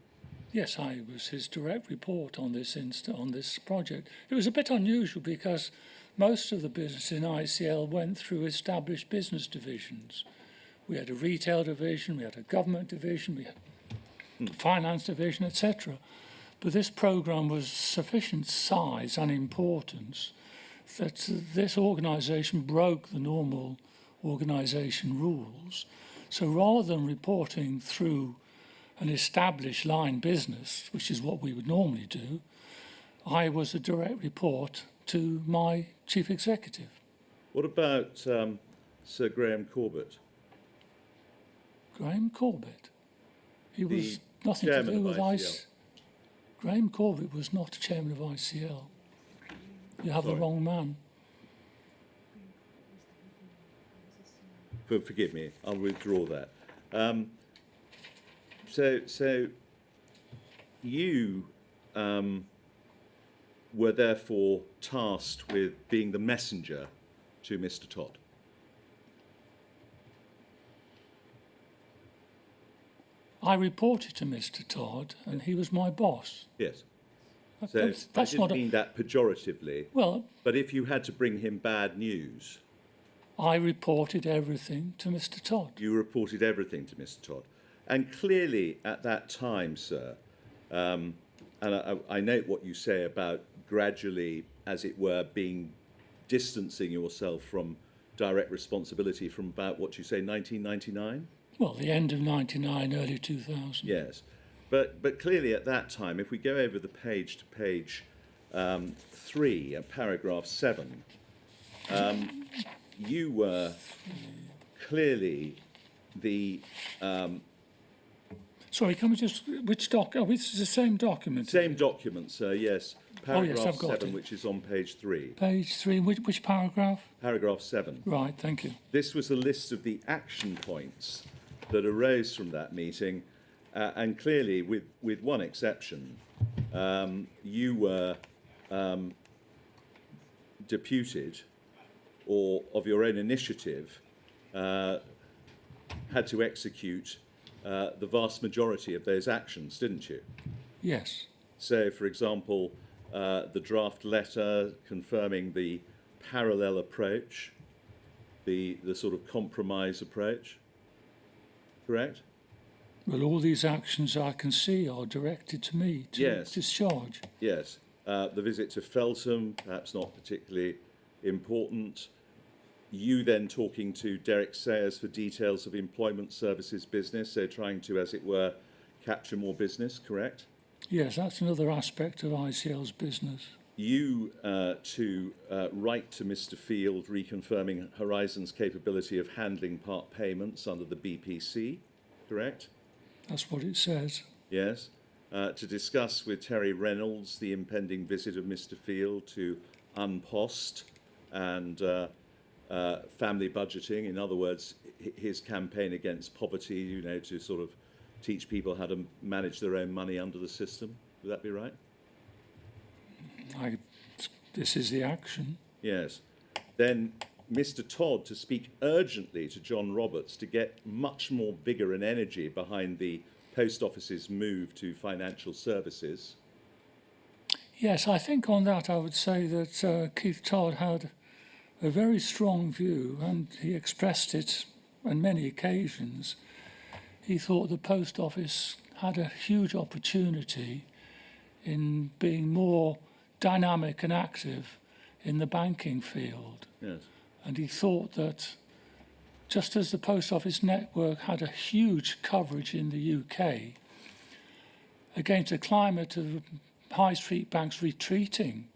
Yes, I was his direct report on this project. It was a bit unusual because most of the business in ICL went through established business divisions. We had a retail division, we had a government division, we had a finance division, etc. But this programme was sufficient size and importance that this organisation broke the normal organisation rules. So rather than reporting through an established line business, which is what we would normally do, I was a direct report to my chief executive. What about Sir Graham Corbett? Graham Corbett? He was nothing to chairman do of with ICL. Graham Corbett was not chairman of ICL. You have the wrong man. Forgive me, I'll withdraw that. So you were therefore tasked with being the messenger to Mr. Todd. I reported to Mr. Todd, and he was my boss. Yes. That- So that's I not didn't a, mean that pejoratively, well, but if you had to bring him bad news, I reported everything to Mr. Todd. you reported everything to Mr. Todd. And clearly at that time, sir, and I note what you say about gradually, as it were, distancing yourself from direct responsibility from about, what you say, 1999? Well, the end of 99, early 2000. Yes. But clearly at that time, if we go over the page to page 3, paragraph 7, you were clearly the... Sorry, can we just, which doc, oh, it's the same document. Same document, sir, yes. Paragraph I've got 7, it. which is on page 3. Page 3, which paragraph? Paragraph 7. Right, thank you. This was a list of the action points that arose from that meeting, and clearly, with one exception, you were deputed, or of your own initiative, had to execute the vast majority of those actions, didn't you? Yes. So, for example, the draft letter confirming the parallel approach, the sort of compromise approach, correct? Well, all these actions I can see are directed to me to Yes. discharge. Yes. The visit to Feltham, perhaps not particularly important. You then talking to Derek Sayers for details of employment services business, so trying to, as it were, capture more business, correct? Yes, that's another aspect of ICL's business. You to write to Mr. Field reconfirming Horizon's capability of handling part payments under the BPC, correct? That's what it says. Yes. To discuss with Terry Reynolds the impending visit of Mr. Field to Unpost and family budgeting. In other words, his campaign against poverty, you know, to sort of teach people how to manage their own money under the system. Would that be right? This is the action. Yes. Then Mr. Todd to speak urgently to John Roberts to get much more vigour and energy behind the Post Office's move to financial services. Yes, I think on that I would say that Keith Todd had a very strong view, and he expressed it on many occasions. He thought the Post Office had a huge opportunity in being more dynamic and active in the banking field. Yes. And he thought that just as the Post Office network had a huge coverage in the UK, against a climate of high street banks retreating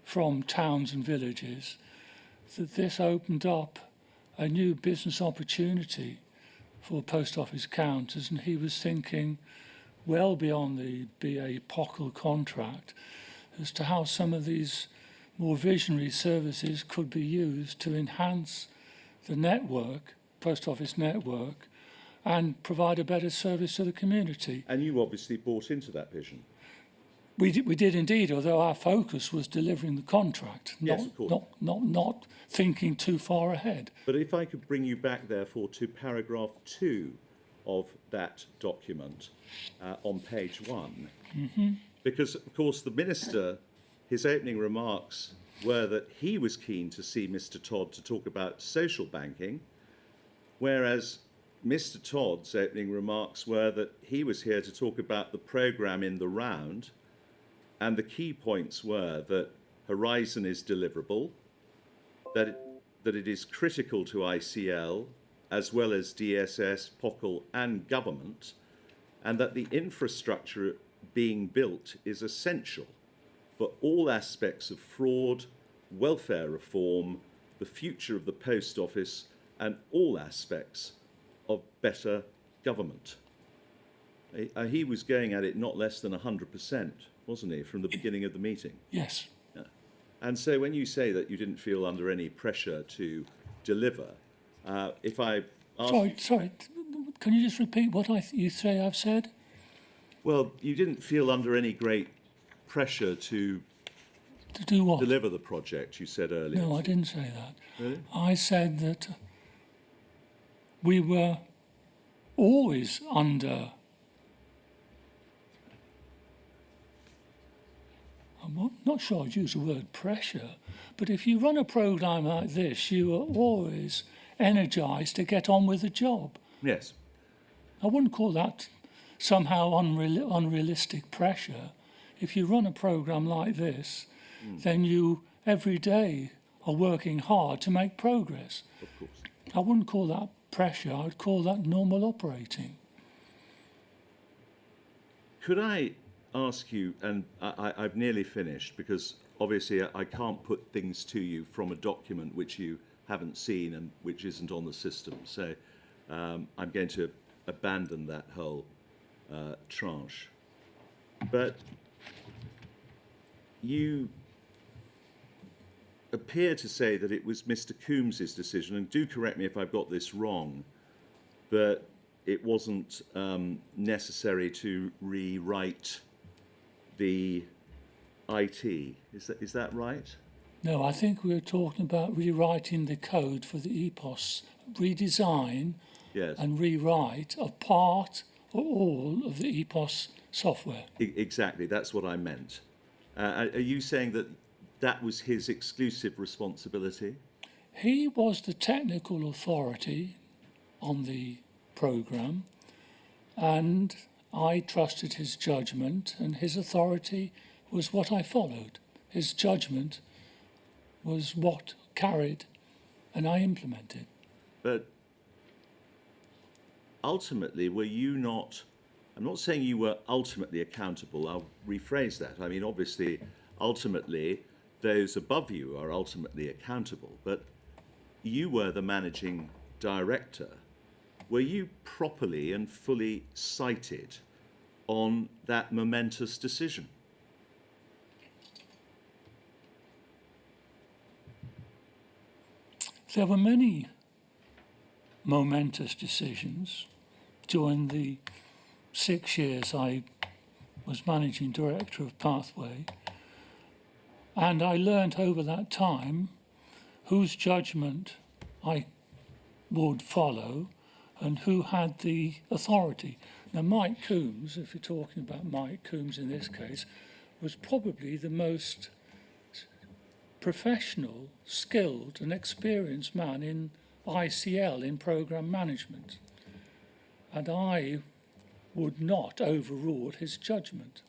from towns and villages, that this opened up a new business opportunity for post office counters, and he was thinking well beyond the BA Pockle contract as to how some of these more visionary services could be used to enhance the network, post office network, and provide a better service to the community. And you obviously bought into that vision. We did indeed, although our focus was delivering the contract, Yes, of course. not thinking too far ahead. But if I could bring you back, therefore, to paragraph 2 of that document on page 1. Mm-hmm. Because, of course, the Minister, his opening remarks were that he was keen to see Mr. Todd to talk about social banking, whereas Mr. Todd's opening remarks were that he was here to talk about the programme in the round, and the key points were that Horizon is deliverable, that it is critical to ICL, as well as DSS, POCL and government, and that the infrastructure being built is essential for all aspects of fraud, welfare reform, the future of the post office, and all aspects of better government. He was going at it not less than 100%, wasn't he, from the beginning of the meeting? Yes. Yeah. And so when you say that you didn't feel under any pressure to deliver, if I ask Sorry, can you just repeat what you say I've said? well, you didn't feel under any great pressure to To do what? deliver the project, you said earlier. No, I didn't say that. Really? I said that we were always under. I'm not sure I'd use the word pressure, but if you run a programme like this, you are always energised to get on with the job. Yes. I wouldn't call that somehow unrealistic pressure. If you run a programme like this, then you every day are working hard to make progress. Of course. I wouldn't call that pressure, I'd call that normal operating. Could I ask you, and I've nearly finished, because obviously I can't put things to you from a document which you haven't seen and which isn't on the system. So I'm going to abandon that whole tranche. But you appear to say that it was Mr. Coombs's decision, and do correct me if I've got this wrong, but it wasn't necessary to rewrite the IT. Is that right? No, I think we were talking about rewriting the code for the EPOS, redesign Yes. and rewrite a part or all of the EPOS software. Exactly. That's what I meant. Are you saying that that was his exclusive responsibility? He was the technical authority on the programme, and I trusted his judgment, and his authority was what I followed. His judgment was what carried, and I implemented. But ultimately, were you not? I'm not saying you were ultimately accountable. I'll rephrase that. I mean, obviously, ultimately, those above you are ultimately accountable. But you were the managing director. Were you properly and fully cited on that momentous decision? There were many momentous decisions during the 6 years I was managing director of Pathway, and I learnt over that time whose judgment I would follow and who had the authority. Now, Mike Coombs, if you're talking about Mike Coombs in this case, was probably the most professional, skilled and experienced man in ICL, in programme management. And I would not overrule his judgment.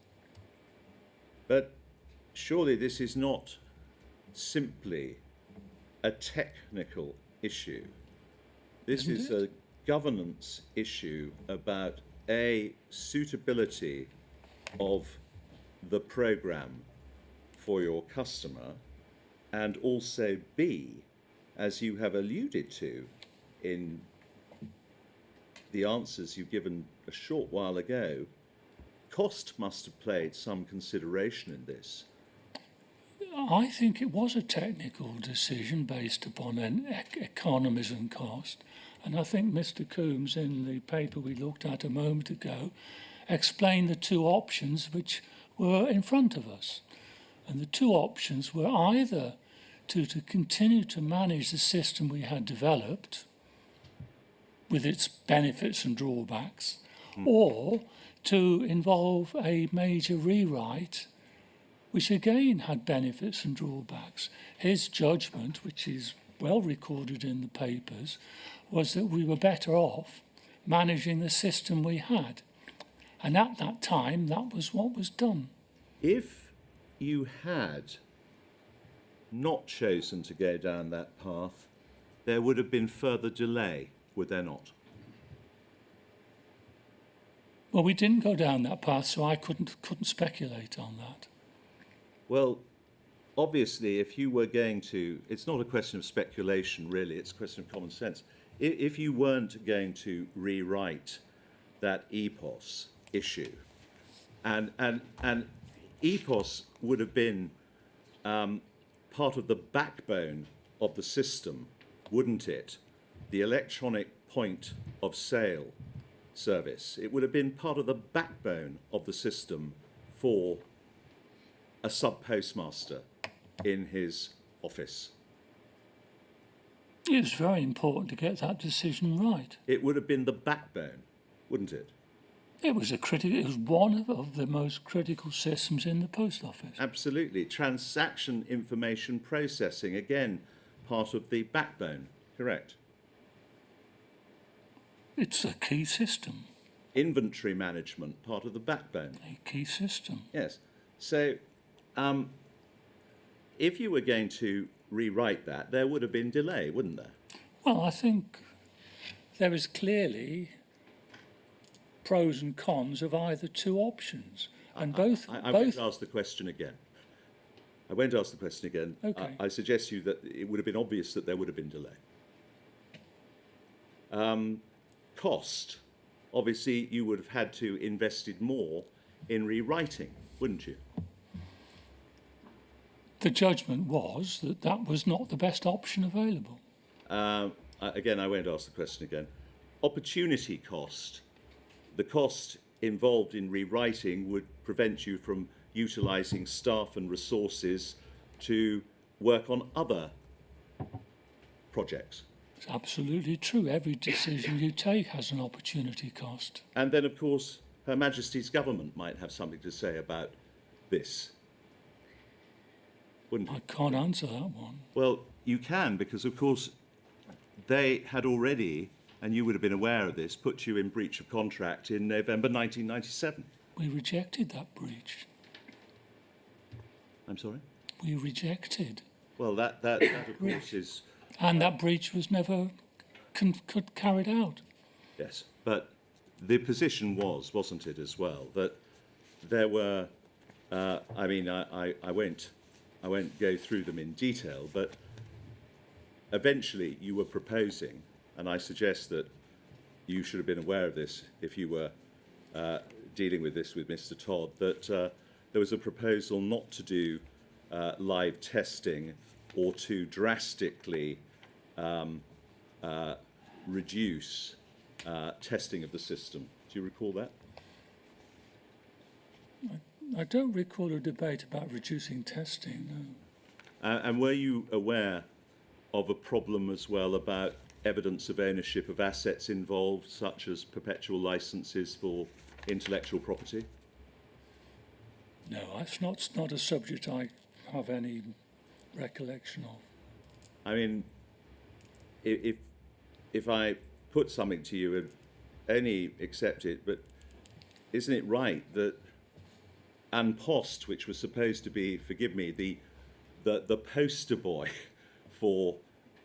But surely this is not simply a technical issue. This is a governance issue about A, suitability of the programme for your customer, and also B, as you have alluded to in the answers you've given a short while ago, cost must have played some consideration in this. I think it was a technical decision based upon an economies and cost. And I think Mr. Coombs, in the paper we looked at a moment ago, explained the two options which were in front of us. And the two options were either to continue to manage the system we had developed with its benefits and drawbacks, or to involve a major rewrite which again had benefits and drawbacks. His judgment, which is well recorded in the papers, was that we were better off managing the system we had. And at that time, that was what was done. If you had not chosen to go down that path, there would have been further delay, would there not? Well, we didn't go down that path, so I couldn't speculate on that. Well, obviously, if you were going to, it's not a question of speculation, really, it's a question of common sense. If you weren't going to rewrite that EPOS issue, and EPOS would have been part of the backbone of the system, wouldn't it? The electronic point of sale service. It would have been part of the backbone of the system for a sub-postmaster in his office. It was very important to get that decision right. It would have been the backbone, wouldn't it? It was it was one of the most critical systems in the post office. Absolutely. Transaction information processing, again, part of the backbone, correct? It's a key system. Inventory management, part of the backbone. A key system. Yes. So, if you were going to rewrite that, there would have been delay, wouldn't there? Well, I think there is clearly pros and cons of either two options, and both. I won't ask the question again. I won't ask the question again. Okay. I suggest to you that it would have been obvious that there would have been delay. Cost. Obviously, you would have had to invested more in rewriting, wouldn't you? The judgment was that that was not the best option available. Again, I won't ask the question again. Opportunity cost. The cost involved in rewriting would prevent you from utilising staff and resources to work on other projects. It's absolutely true. Every decision you take has an opportunity cost. And then, of course, Her Majesty's government might have something to say about this, wouldn't I it? can't answer that one. Well, You can, because of course they had already, and you would have been aware of this, put you in breach of contract in November 1997. We rejected that breach. I'm sorry? We rejected. Well, that of course is, And that breach was never carried out. yes, but the position wasn't it as well, that there were, I mean, I won't go through them in detail, but eventually you were proposing, and I suggest that you should have been aware of this if you were dealing with this with Mr. Todd, that there was a proposal not to do live testing or to drastically reduce testing of the system. Do you recall that? I don't recall a debate about reducing testing, no. And were you aware of a problem as well about evidence of ownership of assets involved, such as perpetual licenses for intellectual property? No, it's not a subject I have any recollection of. I mean, if I put something to you and only accept it, but isn't it right that An Post, which was supposed to be, forgive me, the poster boy for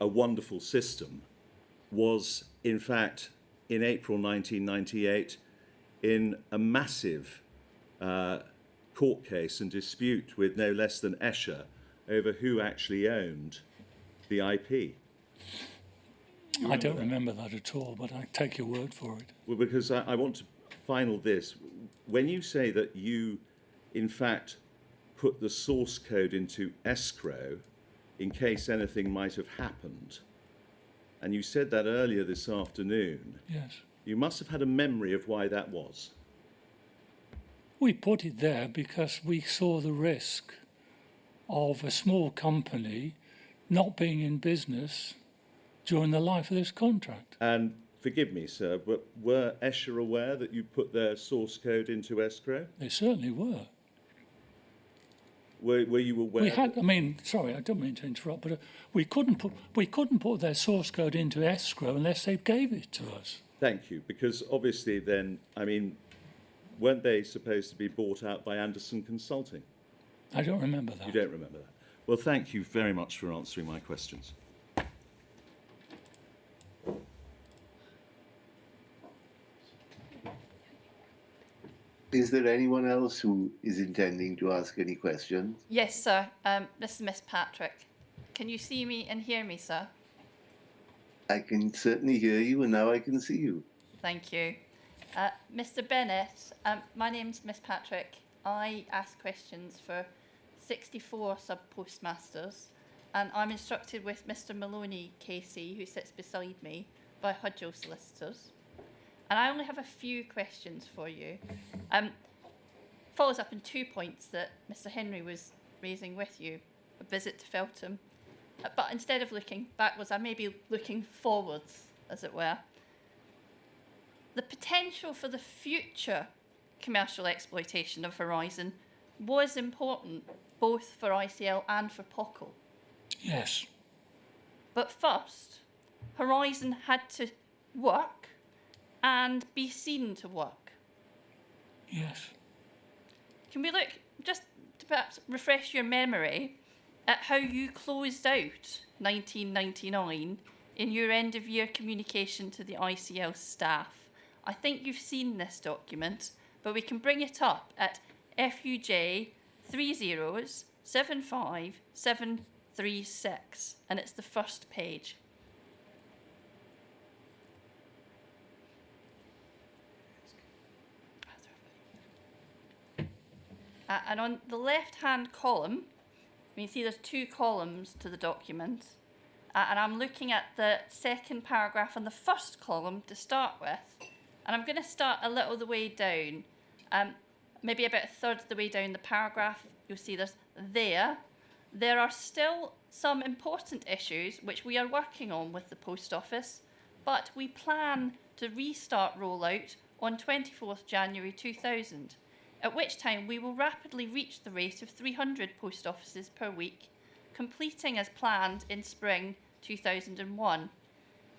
a wonderful system, was in fact in April 1998 in a massive court case and dispute with no less than Escher over who actually owned the IP? I don't remember that at all, but I take your word for it. Well, because I want to final this. When you say that you, in fact, put the source code into escrow in case anything might have happened, and you said that earlier this afternoon, Yes. you must have had a memory of why that was. We put it there because we saw the risk of a small company not being in business during the life of this contract. And forgive me, sir, but were Escher aware that you put their source code into escrow? They certainly were. Were you aware? We had, I mean, sorry, I don't mean to interrupt, but we couldn't put their source code into escrow unless they gave it to us. Thank you, because obviously then, I mean, weren't they supposed to be bought out by Anderson Consulting? I don't remember that. You don't remember that. Well, thank you very much for answering my questions. Is there anyone else who is intending to ask any questions? Yes, sir. This is Miss Patrick. Can you see me and hear me, sir? I can certainly hear you, and now I can see you. Thank you. Mr. Bennett, my name's Miss Patrick. I ask questions for 64 sub-postmasters, and I'm instructed with Mr. Maloney Casey, who sits beside me, by Hudgell Solicitors. And I only have a few questions for you. Follows up on 2 points that Mr. Henry was raising with you, a visit to Feltham. But instead of looking backwards, I may be looking forwards, as it were. The potential for the future commercial exploitation of Horizon was important, both for ICL and for POCL. Yes. But first, Horizon had to work and be seen to work. Yes. Can we look, just to perhaps refresh your memory, at how you closed out 1999 in your end-of-year communication to the ICL staff? I think you've seen this document, but we can bring it up at FUJ 3075736, and it's the first page. And on the left-hand column, you see there's 2 columns to the document, and I'm looking at the second paragraph on the first column to start with, and I'm going to start a little the way down, maybe about a third of the way down the paragraph. You'll see there are still some important issues which we are working on with the Post Office, but we plan to restart rollout on 24th January 2000. At which time we will rapidly reach the rate of 300 post offices per week, completing as planned in spring 2001.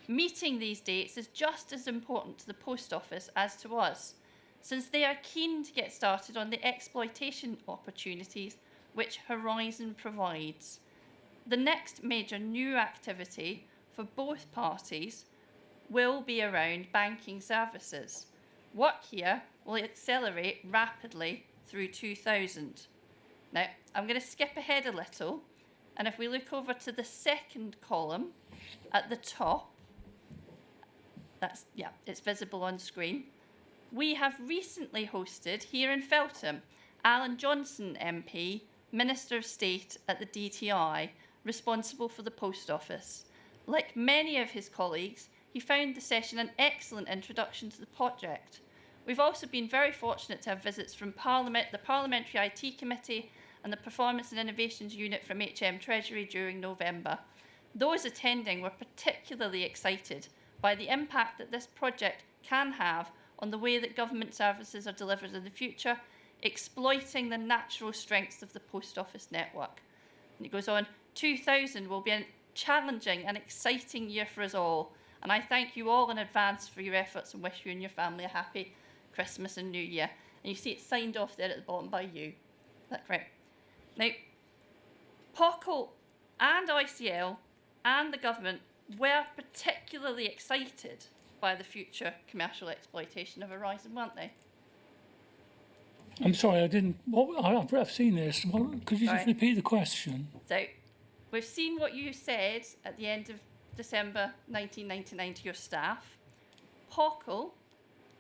Meeting these dates is just as important to the Post Office as to us, since they are keen to get started on the exploitation opportunities which Horizon provides. The next major new activity for both parties will be around banking services. Work here will accelerate rapidly through 2000. Now, I'm going to skip ahead a little, and if we look over to the second column at the top, it's visible on screen. We have recently hosted here in Feltham Alan Johnson MP, Minister of State at the DTI, responsible for the Post Office. Like many of his colleagues, he found the session an excellent introduction to the project. We've also been very fortunate to have visits from Parliament, the Parliamentary IT Committee and the Performance and Innovations Unit from HM Treasury during November. Those attending were particularly excited by the impact that this project can have on the way that government services are delivered in the future, exploiting the natural strengths of the Post Office network. And it goes on, 2000 will be a challenging and exciting year for us all, and I thank you all in advance for your efforts and wish you and your family a happy Christmas and New Year. And you see it's signed off there at the bottom by you. Is that correct? Now, POCL and ICL and the government were particularly excited by the future commercial exploitation of Horizon, weren't they? I'm sorry, I didn't. I've seen this. Could you just Sorry. repeat the question? So, we've seen what you said at the end of December 1999 to your staff. POCL,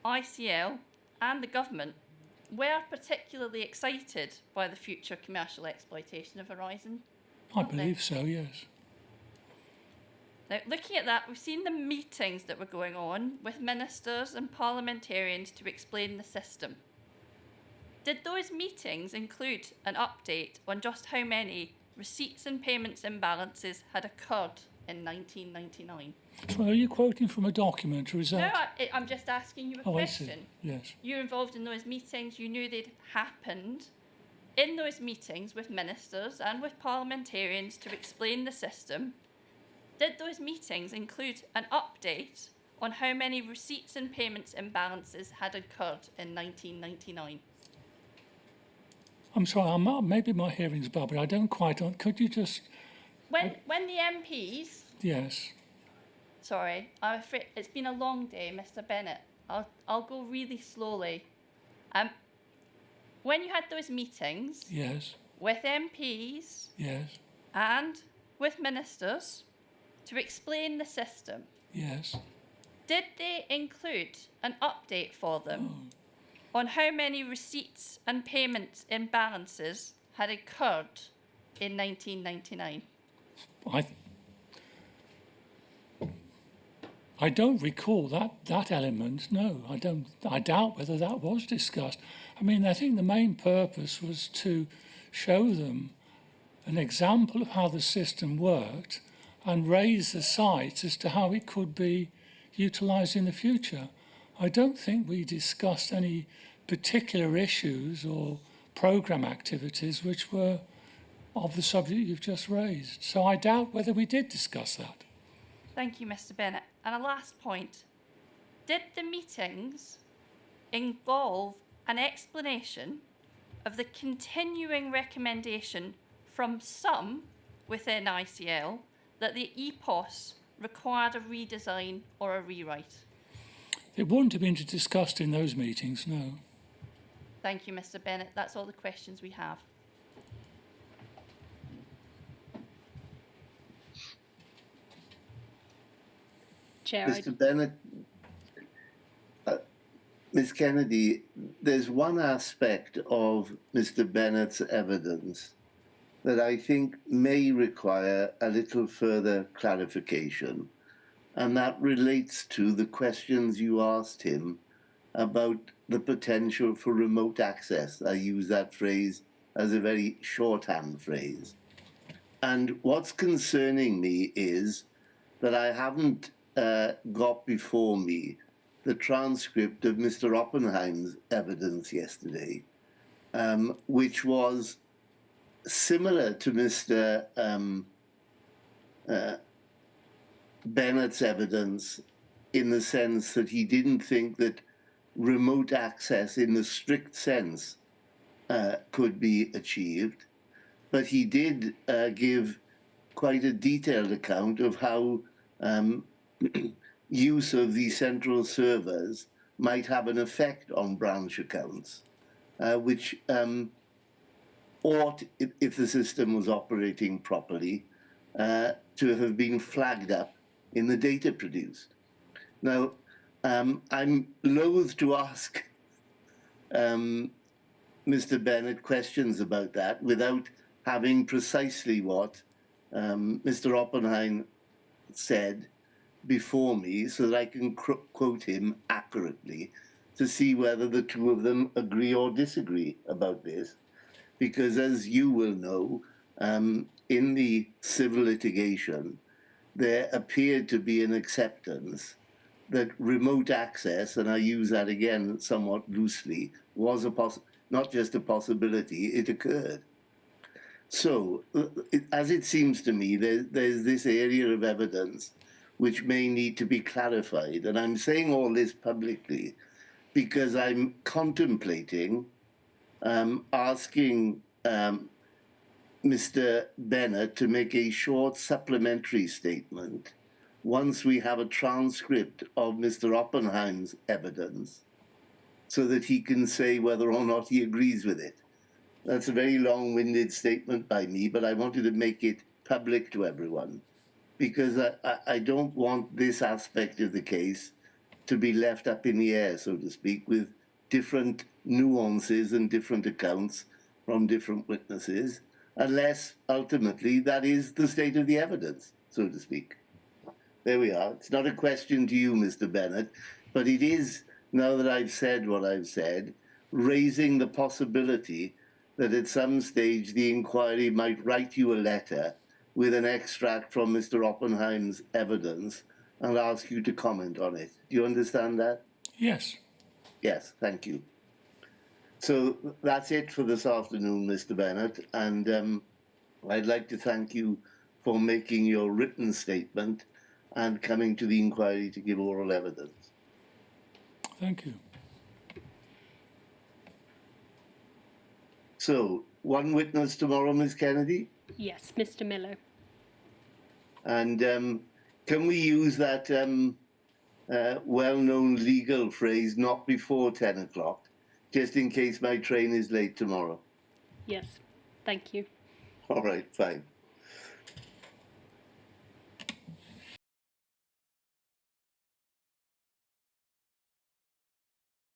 ICL and the government were particularly excited by the future commercial exploitation of Horizon. I believe so, yes. Now, looking at that, we've seen the meetings that were going on with ministers and parliamentarians to explain the system. Did those meetings include an update on just how many receipts and payments imbalances had occurred in 1999? So are you quoting from a document, or is that... No, I'm just asking you a Oh, I see. question. Yes. You're involved in those meetings, you knew they'd happened. In those meetings with ministers and with parliamentarians to explain the system, did those meetings include an update on how many receipts and payments imbalances had occurred in 1999? I'm sorry, maybe my hearing's bad, but I don't quite... Could you just... When the MPs... Yes. Sorry, I'm afraid it's been a long day, Mr. Bennett. I'll go really slowly. When you had those meetings Yes. with MPs Yes. and with ministers to explain the system, Yes. did they include an update for them on how many receipts and payments imbalances had occurred in 1999? I don't recall that element, no. I doubt whether that was discussed. I mean, I think the main purpose was to show them an example of how the system worked and raise the sights as to how it could be utilised in the future. I don't think we discussed any particular issues or programme activities which were of the subject you've just raised. So I doubt whether we did discuss that. Thank you, Mr. Bennett. And a last point. Did the meetings involve an explanation of the continuing recommendation from some within ICL that the EPOS required a redesign or a rewrite? It wouldn't have been discussed in those meetings, no. Thank you, Mr. Bennett. That's all the questions we have. Chair, Mr. Bennett, Ms. Kennedy, there's one aspect of Mr. Bennett's evidence that I think may require a little further clarification, and that relates to the questions you asked him about the potential for remote access. I use that phrase as a very shorthand phrase. And what's concerning me is that I haven't got before me the transcript of Mr. Oppenheim's evidence yesterday, which was similar to Mr. Bennett's evidence in the sense that he didn't think that remote access in the strict sense could be achieved, but he did give quite a detailed account of how use of these central servers might have an effect on branch accounts, which ought, if the system was operating properly, to have been flagged up in the data produced. Now, I'm loath to ask Mr. Bennett questions about that without having precisely what Mr. Oppenheim said before me, so that I can quote him accurately to see whether the two of them agree or disagree about this. Because as you will know, in the civil litigation, there appeared to be an acceptance that remote access, and I use that again somewhat loosely, was not just a possibility, it occurred. So, as it seems to me, there's this area of evidence which may need to be clarified. And I'm saying all this publicly because I'm contemplating asking Mr. Bennett to make a short supplementary statement once we have a transcript of Mr. Oppenheim's evidence so that he can say whether or not he agrees with it. That's a very long-winded statement by me, but I wanted to make it public to everyone because I don't want this aspect of the case to be left up in the air, so to speak, with different nuances and different accounts from different witnesses, unless ultimately that is the state of the evidence, so to speak. There we are. It's not a question to you, Mr. Bennett, but it is, now that I've said what I've said, raising the possibility that at some stage the inquiry might write you a letter with an extract from Mr. Oppenheim's evidence and ask you to comment on it. Do you understand that? Yes. Yes, thank you. So that's it for this afternoon, Mr. Bennett, and I'd like to thank you for making your written statement and coming to the inquiry to give oral evidence. Thank you. So, one witness tomorrow, Ms. Kennedy? Yes, Mr. Miller. And can we use that well-known legal phrase, not before 10 o'clock, just in case my train is late tomorrow? Yes, thank you. All right, fine.